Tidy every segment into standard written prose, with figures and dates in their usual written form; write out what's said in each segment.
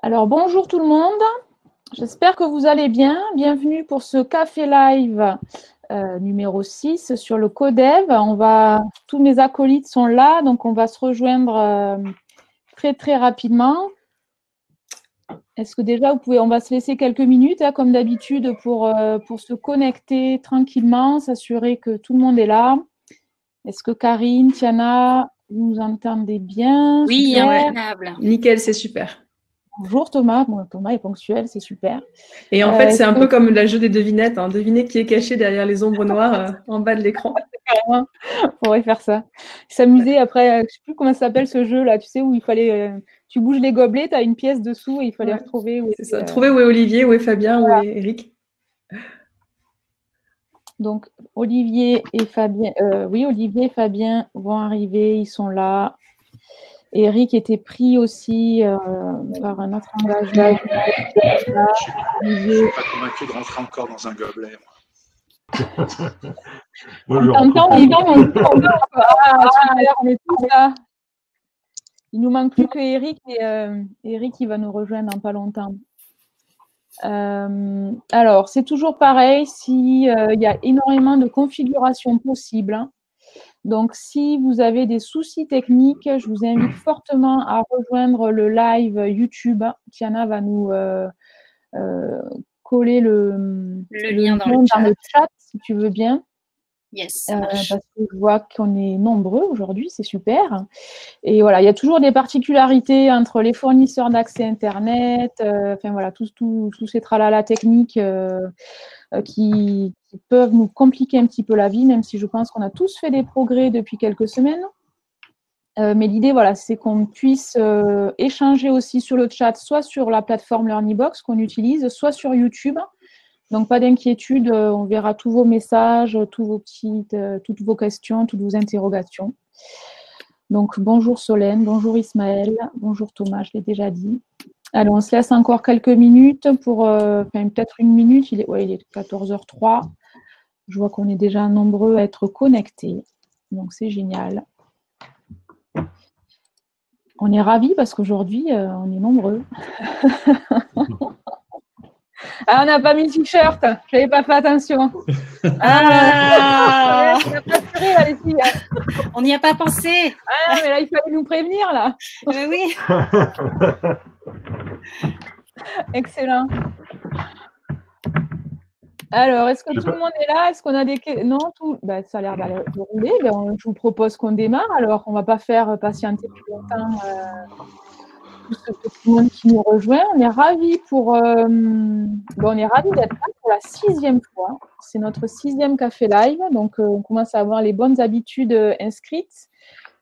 Alors, bonjour tout le monde. J'espère que vous allez bien. Bienvenue pour ce café live numéro 6 sur le Codev. Tous mes acolytes sont là, donc on va se rejoindre très, très rapidement. Est-ce que déjà, on va se laisser quelques minutes, hein, comme d'habitude, pour se connecter tranquillement, s'assurer que tout le monde est là. Est-ce que Karine, Tiana, vous nous entendez bien? Oui, Super. impeccable. Nickel, c'est super. Bonjour Thomas. Bon, Thomas est ponctuel, c'est super. Et en fait, c'est un peu comme le jeu des devinettes. Hein. Devinez qui est caché derrière les ombres noires en bas de l'écran. Carrément, on pourrait faire ça. S'amuser après, je ne sais plus comment ça s'appelle ce jeu-là, tu sais, où il fallait, tu bouges les gobelets, tu as une pièce dessous et il fallait retrouver. C'est ça. Trouver où est Olivier, où est Fabien, où est Eric. Donc, Olivier et Fabien, Olivier et Fabien vont arriver, ils sont là. Eric était pris aussi par un autre engagement. Je ne suis pas convaincu de rentrer encore dans un gobelet. Bonjour. On est tous là. Il nous manque plus que Eric et Eric, il va nous rejoindre dans pas longtemps. Alors, c'est toujours pareil, il y a énormément de configurations possibles. Hein. Donc, si vous avez des soucis techniques, je vous invite fortement à rejoindre le live YouTube. Tiana va nous coller le lien dans le chat, si tu veux bien. Yes. Parce que je vois qu'on est nombreux aujourd'hui, c'est super. Et voilà, il y a toujours des particularités entre les fournisseurs d'accès Internet, enfin voilà, tous ces tralala techniques qui peuvent nous compliquer un petit peu la vie, même si je pense qu'on a tous fait des progrès depuis quelques semaines. Mais l'idée, voilà, c'est qu'on puisse échanger aussi sur le chat, soit sur la plateforme LearnyBox qu'on utilise, soit sur YouTube. Donc, pas d'inquiétude, on verra tous vos messages, toutes vos questions, toutes vos interrogations. Donc, bonjour Solène, bonjour Ismaël, bonjour Thomas, je l'ai déjà dit. Alors, on se laisse encore quelques minutes peut-être une minute. Il est 14h03. Je vois qu'on est déjà nombreux à être connectés. Donc, c'est génial. On est ravis parce qu'aujourd'hui, on est nombreux. Ah, on n'a pas mis le t-shirt. Je n'avais pas fait attention. Ah On n'y a pas pensé. Ah, mais là, il fallait nous prévenir, là. Oui. Excellent. Alors, est-ce que tout le monde est là? Est-ce qu'on a des questions? Non, ça a l'air de rouler. Je vous propose qu'on démarre. Alors, on ne va pas faire patienter plus longtemps tout ce petit monde qui nous rejoint. On est ravis d'être là pour la 6e fois. C'est notre 6e café live. Donc, on commence à avoir les bonnes habitudes inscrites.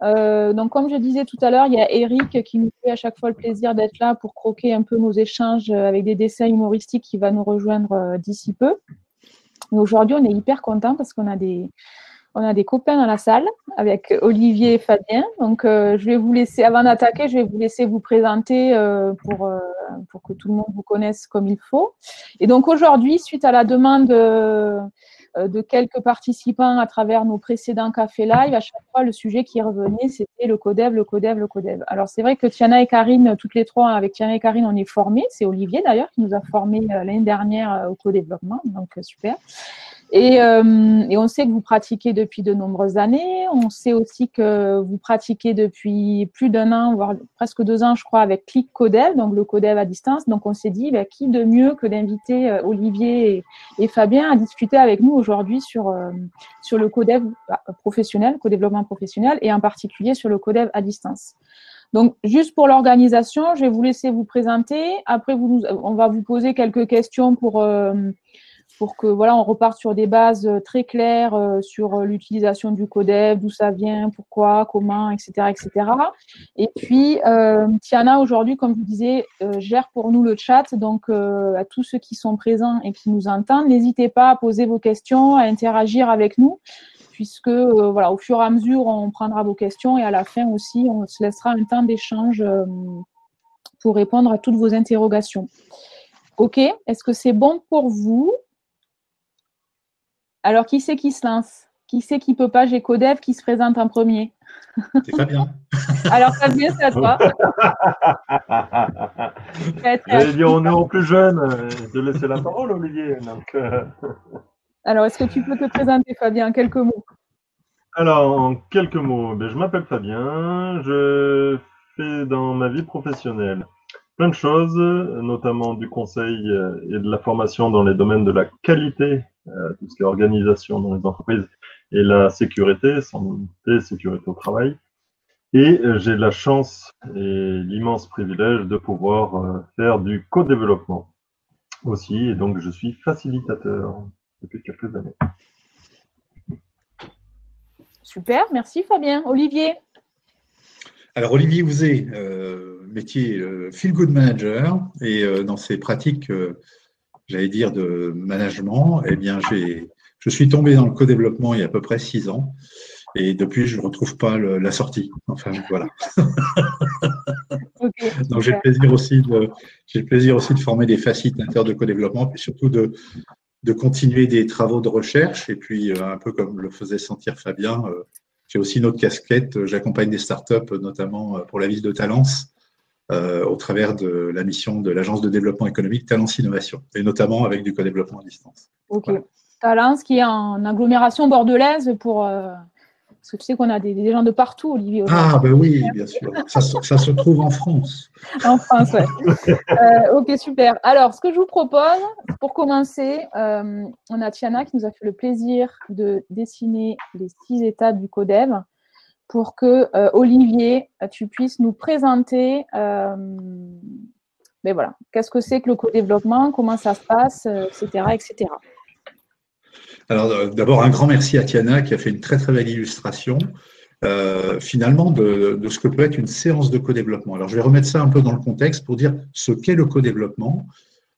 Donc, comme je disais tout à l'heure, il y a Eric qui nous fait à chaque fois le plaisir d'être là pour croquer un peu nos échanges avec des dessins humoristiques qui va nous rejoindre d'ici peu. Mais aujourd'hui, on est hyper contents parce qu'on a des copains dans la salle avec Olivier et Fabien. Donc, je vais vous laisser, avant d'attaquer, je vais vous laisser vous présenter pour que tout le monde vous connaisse comme il faut. Et donc, aujourd'hui, suite à la demande de quelques participants à travers nos précédents cafés live, à chaque fois, le sujet qui revenait, c'était le Codev, le Codev, le Codev. Alors, c'est vrai que Tiana et Karine, toutes les trois, avec Tiana et Karine, on est formés. C'est Olivier, d'ailleurs, qui nous a formés l'année dernière au co-développement. Donc, super. Et on sait que vous pratiquez depuis de nombreuses années. On sait aussi que vous pratiquez depuis plus d'1 an, voire presque 2 ans, je crois, avec Click Codev, donc le Codev à distance. Donc, on s'est dit, qui de mieux que d'inviter Olivier et Fabien à discuter avec nous aujourd'hui sur le Codev professionnel, co-développement professionnel, et en particulier sur le Codev à distance. Donc, juste pour l'organisation, je vais vous laisser vous présenter. Après, on va vous poser quelques questions pour que on reparte sur des bases très claires sur l'utilisation du Codev, d'où ça vient, pourquoi, comment, etc., etc. Et puis, Tiana, aujourd'hui, comme je vous disais, gère pour nous le chat. Donc, à tous ceux qui sont présents et qui nous entendent, n'hésitez pas à poser vos questions, à interagir avec nous, puisque, au fur et à mesure, on prendra vos questions et à la fin aussi, on se laissera un temps d'échange pour répondre à toutes vos interrogations. OK, est-ce que c'est bon pour vous? Alors, qui c'est qui se lance? Qui c'est qui peut pas? J'ai Codev qui se présente en premier. C'est Fabien. Alors, Fabien, c'est à toi. J'allais dire au nom plus jeune, de laisser la parole, Olivier. Donc, Alors, est-ce que tu peux te présenter, Fabien, en quelques mots? Alors, en quelques mots, je m'appelle Fabien, je fais dans ma vie professionnelle plein de choses, notamment du conseil et de la formation dans les domaines de la qualité, tout ce qui est organisation dans les entreprises, et la sécurité, santé, sécurité au travail. Et j'ai la chance et l'immense privilège de pouvoir faire du co-développement aussi, et donc je suis facilitateur depuis quelques années. Super, merci Fabien. Olivier? Alors Olivier Houzé, métier Feel Good Manager, et dans ses pratiques, j'allais dire, de management, eh bien je suis tombé dans le co-développement il y a à peu près 6 ans, et depuis je ne retrouve pas la sortie. Enfin voilà. Okay, donc j'ai le plaisir aussi de former des facilitateurs de co-développement, puis surtout de continuer des travaux de recherche, et puis un peu comme le faisait sentir Fabien, j'ai aussi une autre casquette, j'accompagne des startups, notamment pour la ville de Talence, au travers de la mission de l'agence de développement économique Talence Innovation, et notamment avec du co-développement à distance. Ok. Voilà. Talence qui est en agglomération bordelaise parce que tu sais qu'on a des gens de partout, Olivier. Ah, ben oui, bien sûr. Ça se trouve en France. En France, ouais. Ok, super. Alors, ce que je vous propose, pour commencer, on a Tiana qui nous a fait le plaisir de dessiner les 6 étapes du Codev pour que, Olivier, tu puisses nous présenter voilà, qu'est-ce que c'est que le co-développement, comment ça se passe, etc., etc. Alors, d'abord, un grand merci à Tiana qui a fait une très, très belle illustration, finalement, de ce que peut être une séance de co-développement. Alors, je vais remettre ça un peu dans le contexte pour dire ce qu'est le co-développement.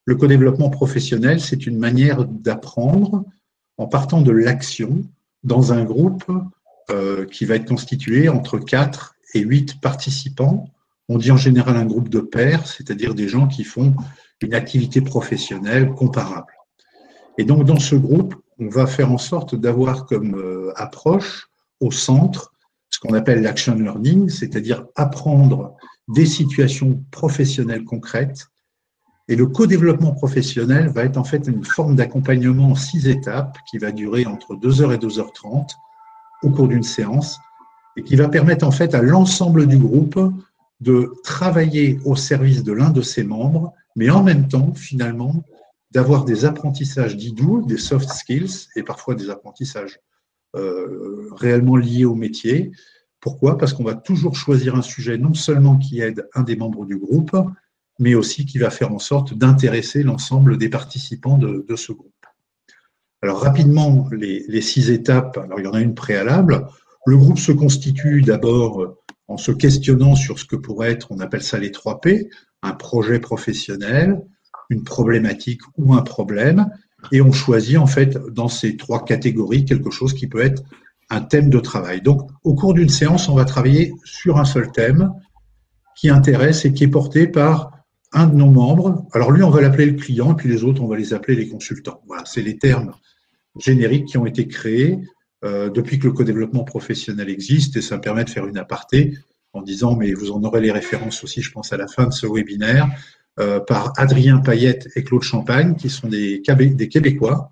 Le co-développement professionnel, c'est une manière d'apprendre en partant de l'action dans un groupe qui va être constitué entre 4 et 8 participants. On dit en général un groupe de pairs, c'est-à-dire des gens qui font une activité professionnelle comparable. Et donc, dans ce groupe, on va faire en sorte d'avoir comme approche au centre ce qu'on appelle l'action learning, c'est-à-dire apprendre des situations professionnelles concrètes. Et le co-développement professionnel va être en fait une forme d'accompagnement en 6 étapes qui va durer entre 2h et 2h30 au cours d'une séance et qui va permettre en fait à l'ensemble du groupe de travailler au service de l'un de ses membres, mais en même temps, finalement, d'avoir des apprentissages dits doux, des soft skills, et parfois des apprentissages réellement liés au métier. Pourquoi? Parce qu'on va toujours choisir un sujet non seulement qui aide un des membres du groupe, mais aussi qui va faire en sorte d'intéresser l'ensemble des participants de ce groupe. Alors rapidement, les 6 étapes, alors il y en a une préalable. Le groupe se constitue d'abord en se questionnant sur ce que pourrait être, on appelle ça les 3 P, un projet professionnel, une problématique ou un problème, et on choisit en fait dans ces 3 catégories quelque chose qui peut être un thème de travail. Donc au cours d'une séance, on va travailler sur un seul thème qui intéresse et qui est porté par un de nos membres. Alors lui, on va l'appeler le client, et puis les autres, on va les appeler les consultants. Voilà, c'est les termes génériques qui ont été créés depuis que le co-développement professionnel existe, et ça me permet de faire une aparté en disant, mais vous en aurez les références aussi, je pense, à la fin de ce webinaire, par Adrien Payette et Claude Champagne, qui sont des Québécois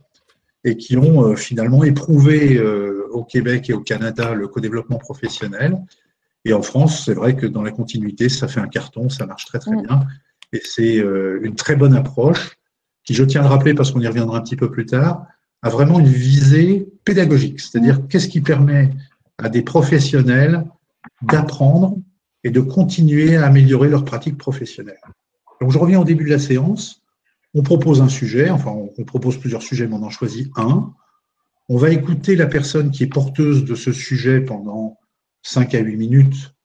et qui ont finalement éprouvé au Québec et au Canada le co-développement professionnel. Et en France, c'est vrai que dans la continuité, ça fait un carton, ça marche très très bien. Et c'est une très bonne approche qui, je tiens à le rappeler parce qu'on y reviendra un petit peu plus tard, a vraiment une visée pédagogique. C'est-à-dire qu'est-ce qui permet à des professionnels d'apprendre et de continuer à améliorer leur pratique professionnelle. Donc, je reviens au début de la séance. On propose un sujet, enfin, on propose plusieurs sujets, mais on en choisit un. On va écouter la personne qui est porteuse de ce sujet pendant 5 à 8 minutes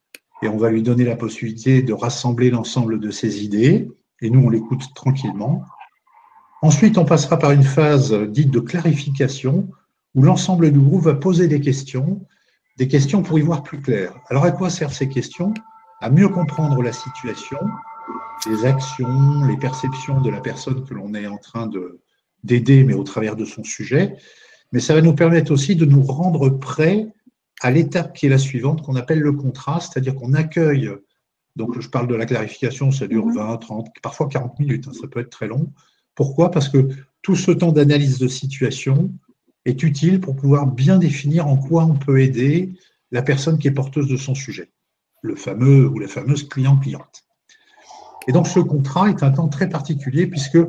et on va lui donner la possibilité de rassembler l'ensemble de ses idées et nous, on l'écoute tranquillement. Ensuite, on passera par une phase dite de clarification où l'ensemble du groupe va poser des questions pour y voir plus clair. Alors, à quoi servent ces questions? À mieux comprendre la situation, les actions, les perceptions de la personne que l'on est en train d'aider, mais au travers de son sujet, mais ça va nous permettre aussi de nous rendre prêts à l'étape qui est la suivante, qu'on appelle le contrat, c'est-à-dire qu'on accueille, donc je parle de la clarification, ça dure 20, 30, parfois 40 minutes, hein, ça peut être très long. Pourquoi? Parce que tout ce temps d'analyse de situation est utile pour pouvoir bien définir en quoi on peut aider la personne qui est porteuse de son sujet, le fameux ou la fameuse client-cliente. Et donc ce contrat est un temps très particulier puisque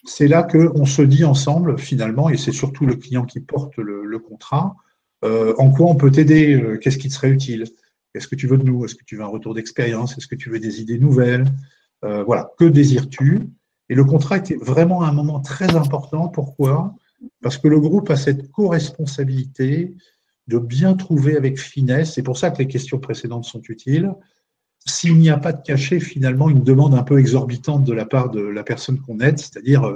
c'est là qu'on se dit ensemble finalement, et c'est surtout le client qui porte le contrat, en quoi on peut t'aider, qu'est-ce qui te serait utile, qu'est-ce que tu veux de nous, est-ce que tu veux un retour d'expérience, est-ce que tu veux des idées nouvelles, voilà, que désires-tu? Et le contrat était vraiment un moment très important. Pourquoi? Parce que le groupe a cette co-responsabilité de bien trouver avec finesse. C'est pour ça que les questions précédentes sont utiles. S'il n'y a pas de cachet, finalement, une demande un peu exorbitante de la part de la personne qu'on aide, c'est-à-dire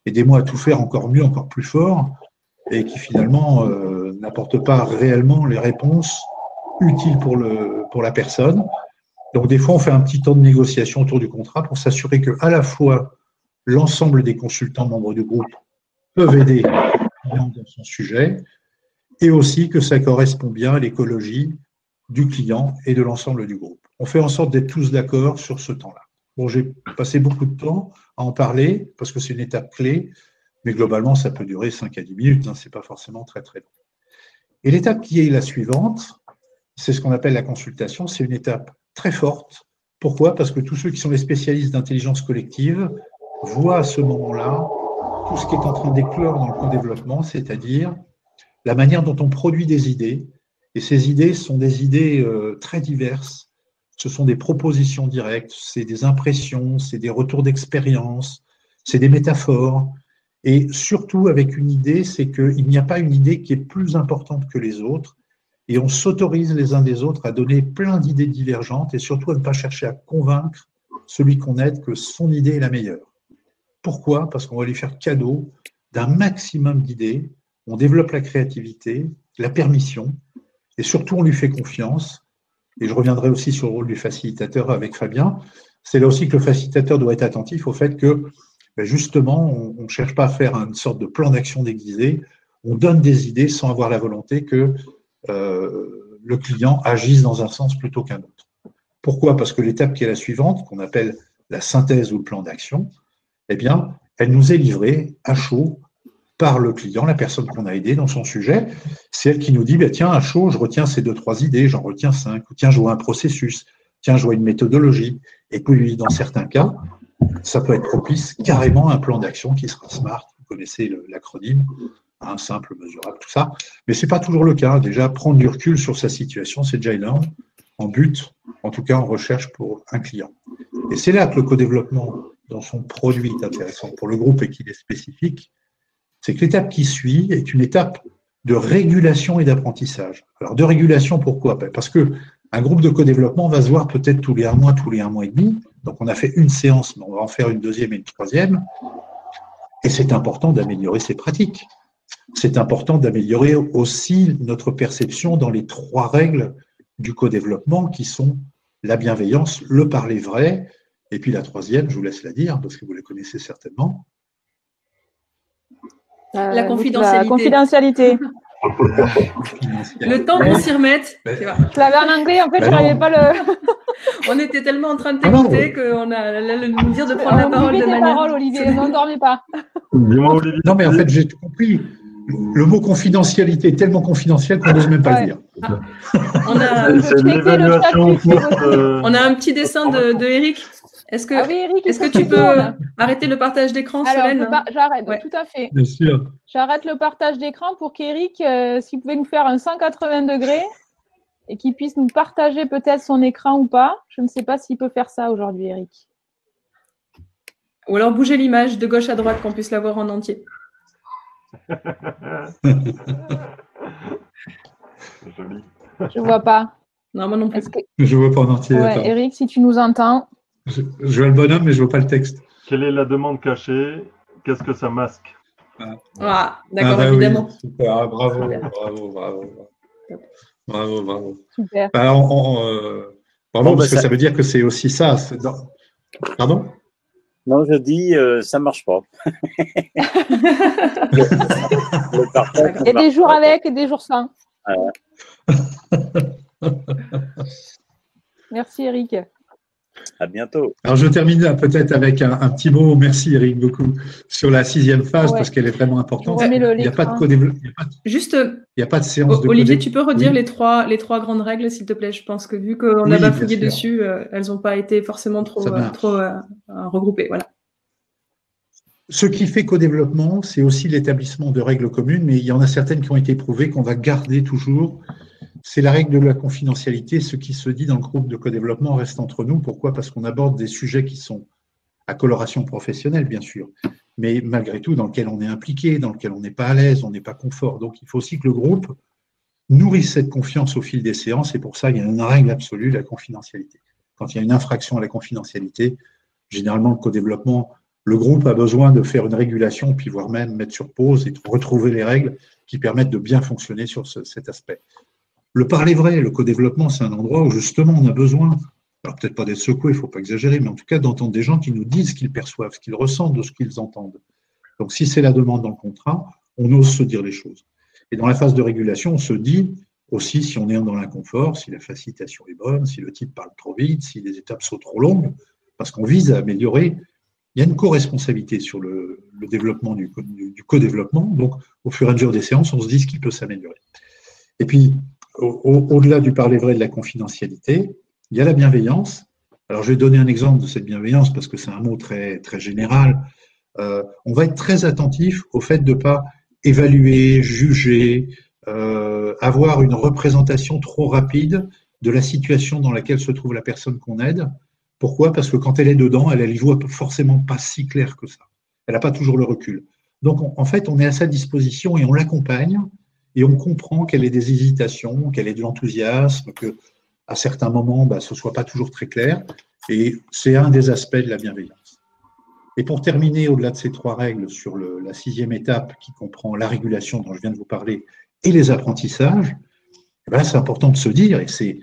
aidez-moi à tout faire encore mieux, encore plus fort, et qui finalement n'apporte pas réellement les réponses utiles pour la personne. Donc des fois, on fait un petit temps de négociation autour du contrat pour s'assurer que à la fois l'ensemble des consultants membres du groupe peuvent aider dans son sujet, et aussi que ça correspond bien à l'écologie du client et de l'ensemble du groupe. On fait en sorte d'être tous d'accord sur ce temps-là. Bon, j'ai passé beaucoup de temps à en parler parce que c'est une étape clé, mais globalement, ça peut durer 5 à 10 minutes, hein, ce n'est pas forcément très très long. Et l'étape qui est la suivante, c'est ce qu'on appelle la consultation, c'est une étape très forte. Pourquoi? Parce que tous ceux qui sont les spécialistes d'intelligence collective voient à ce moment-là tout ce qui est en train d'éclore dans le co-développement, c'est-à-dire la manière dont on produit des idées. Et ces idées sont des idées très diverses. Ce sont des propositions directes, c'est des impressions, c'est des retours d'expérience, c'est des métaphores. Et surtout avec une idée, c'est qu'il n'y a pas une idée qui est plus importante que les autres. Et on s'autorise les uns des autres à donner plein d'idées divergentes et surtout à ne pas chercher à convaincre celui qu'on aide que son idée est la meilleure. Pourquoi? Parce qu'on va lui faire cadeau d'un maximum d'idées. On développe la créativité, la permission, et surtout on lui fait confiance. Et je reviendrai aussi sur le rôle du facilitateur avec Fabien. C'est là aussi que le facilitateur doit être attentif au fait que, justement, on ne cherche pas à faire une sorte de plan d'action déguisé. On donne des idées sans avoir la volonté que le client agisse dans un sens plutôt qu'un autre. Pourquoi? Parce que l'étape qui est la suivante, qu'on appelle la synthèse ou le plan d'action, eh bien, elle nous est livrée à chaud par le client, la personne qu'on a aidée dans son sujet. C'est elle qui nous dit, tiens, à chaud, je retiens ces 2-3 idées, j'en retiens 5, ou tiens, je vois un processus, tiens, je vois une méthodologie. Et puis, dans certains cas, ça peut être propice carrément à un plan d'action qui sera SMART. Vous connaissez l'acronyme, hein, simple, mesurable, tout ça. Mais ce n'est pas toujours le cas. Déjà, prendre du recul sur sa situation, c'est déjà énorme, en but, en tout cas en recherche pour un client. Et c'est là que le co-développement dans son produit est intéressant pour le groupe et qu'il est spécifique. C'est que l'étape qui suit est une étape de régulation et d'apprentissage. Alors, de régulation, pourquoi? Parce qu'un groupe de co-développement va se voir peut-être tous les 1 mois, tous les 1 mois et demi. Donc, on a fait une séance, mais on va en faire une deuxième et une troisième. Et c'est important d'améliorer ses pratiques. C'est important d'améliorer aussi notre perception dans les 3 règles du co-développement qui sont la bienveillance, le parler vrai, et puis la troisième, je vous laisse la dire, parce que vous la connaissez certainement. La confidentialité. La confidentialité. Le temps qu'on s'y remette. Je l'avais en anglais, en fait, je n'arrivais pas le. On était tellement en train de t'écouter qu'on a nous dire de prendre la parole de manière. Parole, Olivier, n'endormez pas. Dis-moi, Olivier. Non, mais en fait, j'ai tout compris. Le mot confidentialité est tellement confidentiel qu'on n'ose même pas le dire. Ah. C'est l'évaluation. On a un petit dessin de Eric. Est-ce que, est-ce que tu peux arrêter le partage d'écran, Solène? J'arrête, ouais. Tout à fait. Bien sûr. J'arrête le partage d'écran pour qu'Eric, s'il pouvait nous faire un 180 degrés et qu'il puisse nous partager peut-être son écran ou pas. Je ne sais pas s'il peut faire ça aujourd'hui, Eric. Ou alors bouger l'image de gauche à droite, qu'on puisse la voir en entier. Joli. Je ne vois pas. Non, moi non plus. Je ne vois pas en entier. Ouais, Eric, si tu nous entends. Je vois le bonhomme, mais je ne vois pas le texte. Quelle est la demande cachée? Qu'est-ce que ça masque? Ah, d'accord, évidemment. Oui, super, ah, bravo, bravo. Super. Bravo, parce que ça veut dire que c'est aussi ça. Pardon? Non, je dis, ça marche pas. Il y a des jours avec et des jours sans. Merci Eric. À bientôt. Alors je termine peut-être avec un petit mot, merci Eric beaucoup, sur la 6e phase parce qu'elle est vraiment importante. Il n'y a pas de co-développement. Juste, il n'y a pas de séance de Olivier, tu peux redire les trois grandes règles, s'il te plaît. Je pense que vu qu'on a bafouillé dessus, elles n'ont pas été forcément trop regroupées. Voilà. Ce qui fait co-développement, c'est aussi l'établissement de règles communes, mais il y en a certaines qui ont été prouvées qu'on va garder toujours. C'est la règle de la confidentialité. Ce qui se dit dans le groupe de co-développement reste entre nous. Pourquoi? Parce qu'on aborde des sujets qui sont à coloration professionnelle, bien sûr, mais malgré tout, dans lequel on est impliqué, dans lequel on n'est pas à l'aise, on n'est pas confort. Donc, il faut aussi que le groupe nourrisse cette confiance au fil des séances. Et pour ça, il y a une règle absolue, la confidentialité. Quand il y a une infraction à la confidentialité, généralement, le co-développement, le groupe a besoin de faire une régulation, puis voire même mettre sur pause et retrouver les règles qui permettent de bien fonctionner sur cet aspect. Le parler vrai, le co-développement, c'est un endroit où justement on a besoin, alors peut-être pas d'être secoué, il ne faut pas exagérer, mais en tout cas d'entendre des gens qui nous disent ce qu'ils perçoivent, ce qu'ils ressentent de ce qu'ils entendent. Donc si c'est la demande dans le contrat, on ose se dire les choses. Et dans la phase de régulation, on se dit aussi si on est dans l'inconfort, si la facilitation est bonne, si le type parle trop vite, si les étapes sont trop longues, parce qu'on vise à améliorer. Il y a une co-responsabilité sur le développement du co-développement. Donc, au fur et à mesure des séances, on se dit ce qui peut s'améliorer. Et puis, au-delà du parler vrai de la confidentialité, il y a la bienveillance. Alors, je vais donner un exemple de cette bienveillance parce que c'est un mot très, très général. On va être très attentif au fait de ne pas évaluer, juger, avoir une représentation trop rapide de la situation dans laquelle se trouve la personne qu'on aide. Pourquoi? Parce que quand elle est dedans, elle y voit forcément pas si clair que ça. Elle n'a pas toujours le recul. Donc, en fait, on est à sa disposition et on l'accompagne et on comprend qu'elle ait des hésitations, qu'elle ait de l'enthousiasme, qu'à certains moments, ce ne soit pas toujours très clair. Et c'est un des aspects de la bienveillance. Et pour terminer, au-delà de ces 3 règles sur la 6e étape qui comprend la régulation dont je viens de vous parler et les apprentissages, c'est important de se dire, et c'est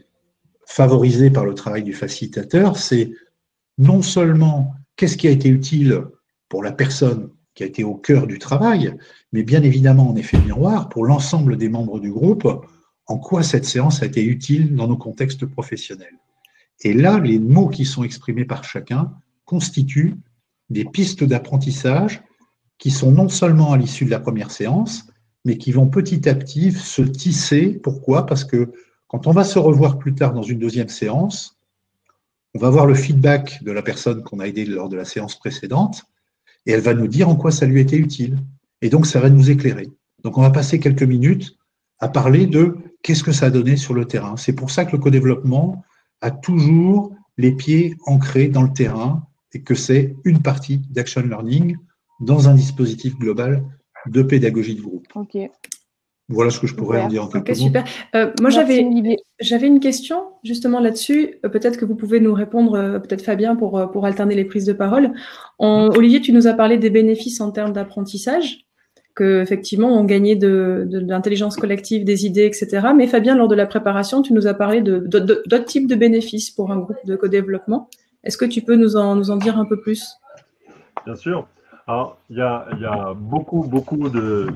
favorisé par le travail du facilitateur, c'est non seulement qu'est-ce qui a été utile pour la personne qui a été au cœur du travail, mais bien évidemment en effet miroir pour l'ensemble des membres du groupe, en quoi cette séance a été utile dans nos contextes professionnels. Et là, les mots qui sont exprimés par chacun constituent des pistes d'apprentissage qui sont non seulement à l'issue de la première séance, mais qui vont petit à petit se tisser. Pourquoi? Parce que quand on va se revoir plus tard dans une 2e séance, on va voir le feedback de la personne qu'on a aidée lors de la séance précédente et elle va nous dire en quoi ça lui était utile. Et donc, ça va nous éclairer. Donc, on va passer quelques minutes à parler de qu'est-ce que ça a donné sur le terrain. C'est pour ça que le co-développement a toujours les pieds ancrés dans le terrain et que c'est une partie d'Action Learning dans un dispositif global de pédagogie de groupe. Ok. Voilà ce que je pourrais en dire en quelques mots. Super. Moi, j'avais une question justement là-dessus. Peut-être que vous pouvez nous répondre, peut-être Fabien, pour alterner les prises de parole. Olivier, tu nous as parlé des bénéfices en termes d'apprentissage, qu'effectivement, on gagnait de l'intelligence collective, des idées, etc. Mais Fabien, lors de la préparation, tu nous as parlé d'autres types de bénéfices pour un groupe de co-développement. Est-ce que tu peux nous en dire un peu plus? Bien sûr. Alors, il y a beaucoup de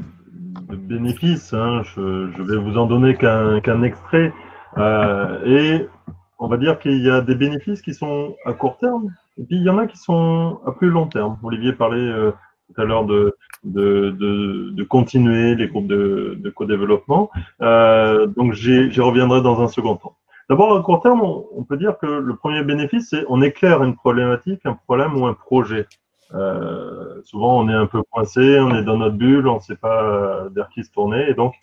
bénéfices. Hein. Je vais vous en donner qu'un extrait. Et on va dire qu'il y a des bénéfices qui sont à court terme, et puis il y en a qui sont à plus long terme. Olivier parlait tout à l'heure de continuer les groupes de co-développement. Donc j'y reviendrai dans un second temps. D'abord, à court terme, on peut dire que le premier bénéfice, c'est on éclaire une problématique, un problème ou un projet. Souvent, on est un peu coincé, on est dans notre bulle, on ne sait pas vers qui se tourner, et donc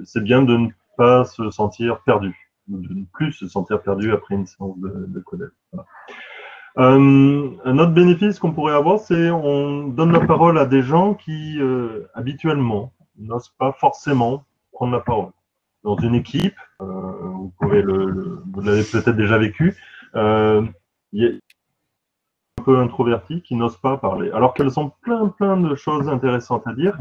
c'est bien de ne pas se sentir perdu, de ne plus se sentir perdu après une séance de co-dev. Voilà. Un autre bénéfice qu'on pourrait avoir, c'est on donne la parole à des gens qui habituellement n'osent pas forcément prendre la parole. Dans une équipe, vous l'avez peut-être déjà vécu, il y a un peu introvertis qui n'osent pas parler, alors qu'elles ont plein de choses intéressantes à dire.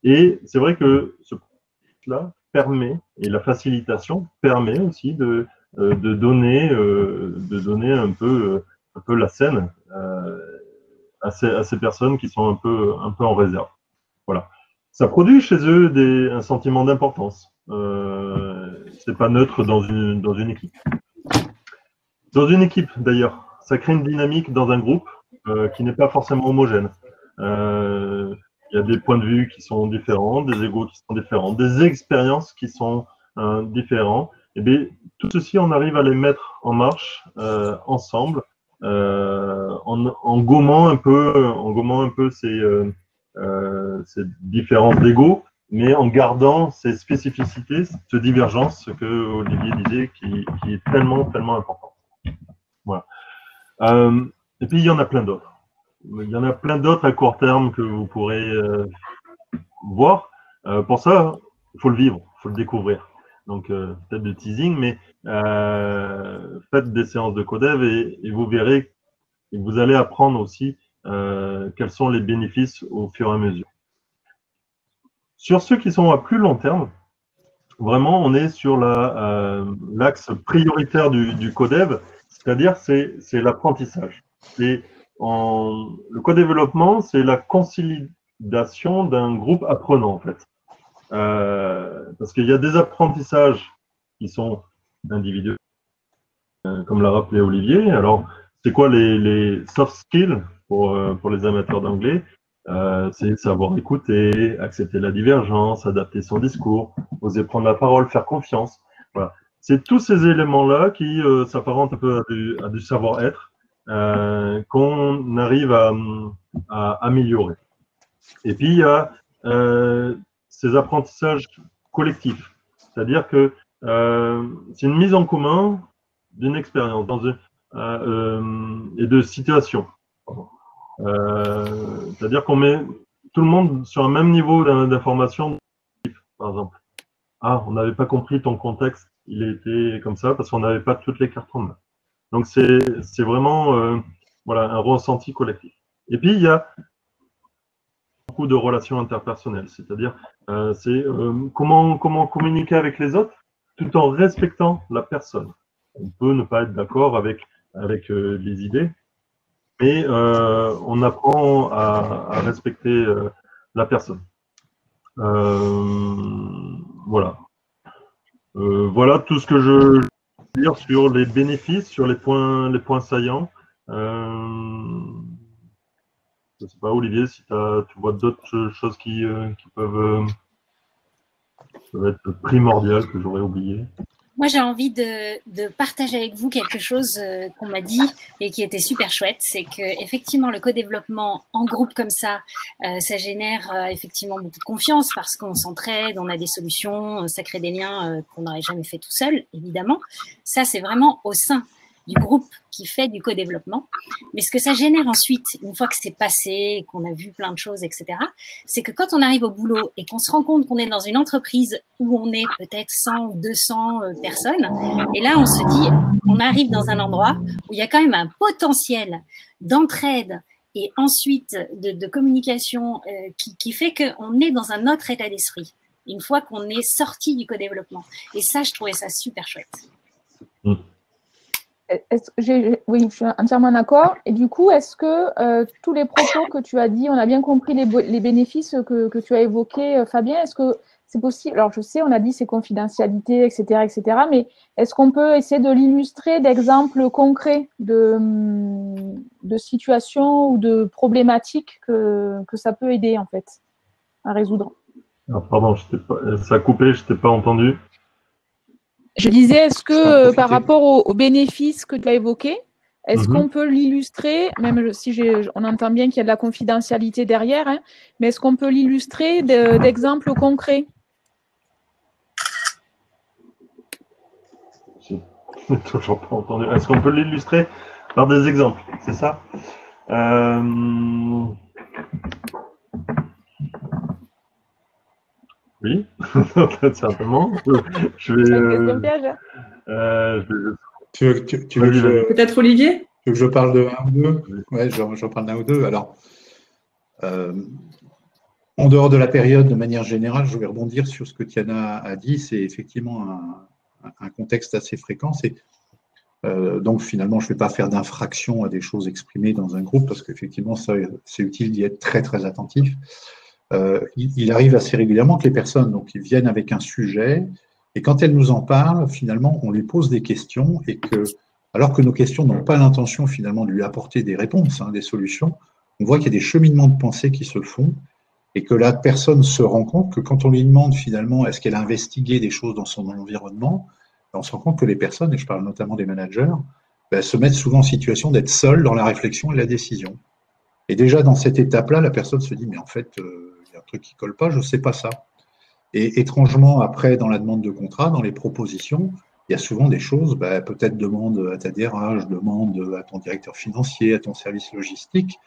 Et c'est vrai que ce processus-là permet, et la facilitation permet aussi de donner un peu la scène à ces personnes qui sont un peu en réserve. Voilà. Ça produit chez eux un sentiment d'importance. C'est pas neutre dans une équipe. Dans une équipe, d'ailleurs, ça crée une dynamique dans un groupe qui n'est pas forcément homogène. Il y a des points de vue qui sont différents, des égos qui sont différents, des expériences qui sont différentes. Et bien, tout ceci, on arrive à les mettre en marche ensemble, en gommant un peu ces différences d'ego, mais en gardant ces spécificités, cette divergence, ce que Olivier disait, qui est tellement, tellement importante. Voilà. Et puis, il y en a plein d'autres. Il y en a plein d'autres à court terme que vous pourrez voir. Pour ça, il faut le vivre, il faut le découvrir. Donc, peut-être de teasing, mais faites des séances de codev et vous verrez, et vous allez apprendre aussi quels sont les bénéfices au fur et à mesure. Sur ceux qui sont à plus long terme, vraiment, on est sur l'axe prioritaire du codev, c'est-à-dire c'est l'apprentissage. Le co-développement, c'est la consolidation d'un groupe apprenant, en fait. Parce qu'il y a des apprentissages qui sont individuels, comme l'a rappelé Olivier. Alors, c'est quoi les soft skills pour les amateurs d'anglais? C'est savoir écouter, accepter la divergence, adapter son discours, oser prendre la parole, faire confiance. Voilà. C'est tous ces éléments-là qui s'apparentent un peu à du savoir-être qu'on arrive à améliorer. Et puis, il y a ces apprentissages collectifs. C'est-à-dire que c'est une mise en commun d'une expérience et de situations. C'est-à-dire qu'on met tout le monde sur un même niveau d'information, par exemple. Ah, on n'avait pas compris ton contexte, il était comme ça parce qu'on n'avait pas toutes les cartes en main. Donc, c'est vraiment voilà, un ressenti collectif. Et puis, il y a beaucoup de relations interpersonnelles, c'est-à-dire comment communiquer avec les autres tout en respectant la personne. On peut ne pas être d'accord avec les idées, mais on apprend à respecter la personne. Voilà. Voilà tout ce que je veux dire sur les bénéfices, sur les points saillants. Je ne sais pas, Olivier, si tu vois d'autres choses qui peuvent être primordiales que j'aurais oubliées. Moi, j'ai envie de partager avec vous quelque chose qu'on m'a dit et qui était super chouette. C'est que effectivement, le co-développement en groupe comme ça génère effectivement beaucoup de confiance parce qu'on s'entraide, on a des solutions, ça crée des liens qu'on n'aurait jamais fait tout seul, évidemment. Ça, c'est vraiment au sein du groupe qui fait du co-développement. Mais ce que ça génère ensuite, une fois que c'est passé, qu'on a vu plein de choses, etc., c'est que quand on arrive au boulot et qu'on se rend compte qu'on est dans une entreprise où on est peut-être 100 ou 200 personnes, et là, on se dit, on arrive dans un endroit où il y a quand même un potentiel d'entraide et ensuite de communication qui fait qu'on est dans un autre état d'esprit, une fois qu'on est sorti du co-développement. Et ça, je trouvais ça super chouette. Oui, je suis entièrement d'accord. Et du coup, est-ce que tous les propos que tu as dit, on a bien compris les bénéfices que tu as évoqués, Fabien, est-ce que c'est possible? Alors, je sais, on a dit c'est confidentialité, etc., mais est-ce qu'on peut essayer de l'illustrer d'exemples concrets de situations ou de problématiques que ça peut aider, en fait, à résoudre? Alors, pardon, ça a coupé, je ne t'ai pas entendu. Je disais, est-ce que par rapport aux bénéfices que tu as évoqués, est-ce qu'on peut l'illustrer, même si on entend bien qu'il y a de la confidentialité derrière, hein, mais est-ce qu'on peut l'illustrer d'exemples concrets? Je n'ai toujours pas entendu. Est-ce qu'on peut l'illustrer par des exemples? C'est ça? Oui, certainement. Je vais. Tu veux peut-être Olivier? Tu veux que je parle de un ou deux? Oui, j'en parle d'un ou deux. Alors, en dehors de la période, de manière générale, je vais rebondir sur ce que Tiana a dit. C'est effectivement un contexte assez fréquent. C'est Donc finalement, je ne vais pas faire d'infraction à des choses exprimées dans un groupe parce qu'effectivement, ça, c'est utile d'y être très très attentif. Il arrive assez régulièrement que les personnes donc, ils viennent avec un sujet et quand elles nous en parlent, finalement, on lui pose des questions et que, alors que nos questions n'ont pas l'intention finalement de lui apporter des réponses, des solutions, on voit qu'il y a des cheminements de pensée qui se font et que la personne se rend compte que quand on lui demande finalement est-ce qu'elle a investigué des choses dans son environnement, on se rend compte que les personnes, et je parle notamment des managers, se mettent souvent en situation d'être seules dans la réflexion et la décision. Et déjà dans cette étape-là, la personne se dit mais en fait, il y a un truc qui ne colle pas, je ne sais pas ça. Et étrangement, après, dans la demande de contrat, dans les propositions, il y a souvent des choses, peut-être demande à ta DRH, demande à ton directeur financier, à ton service logistique.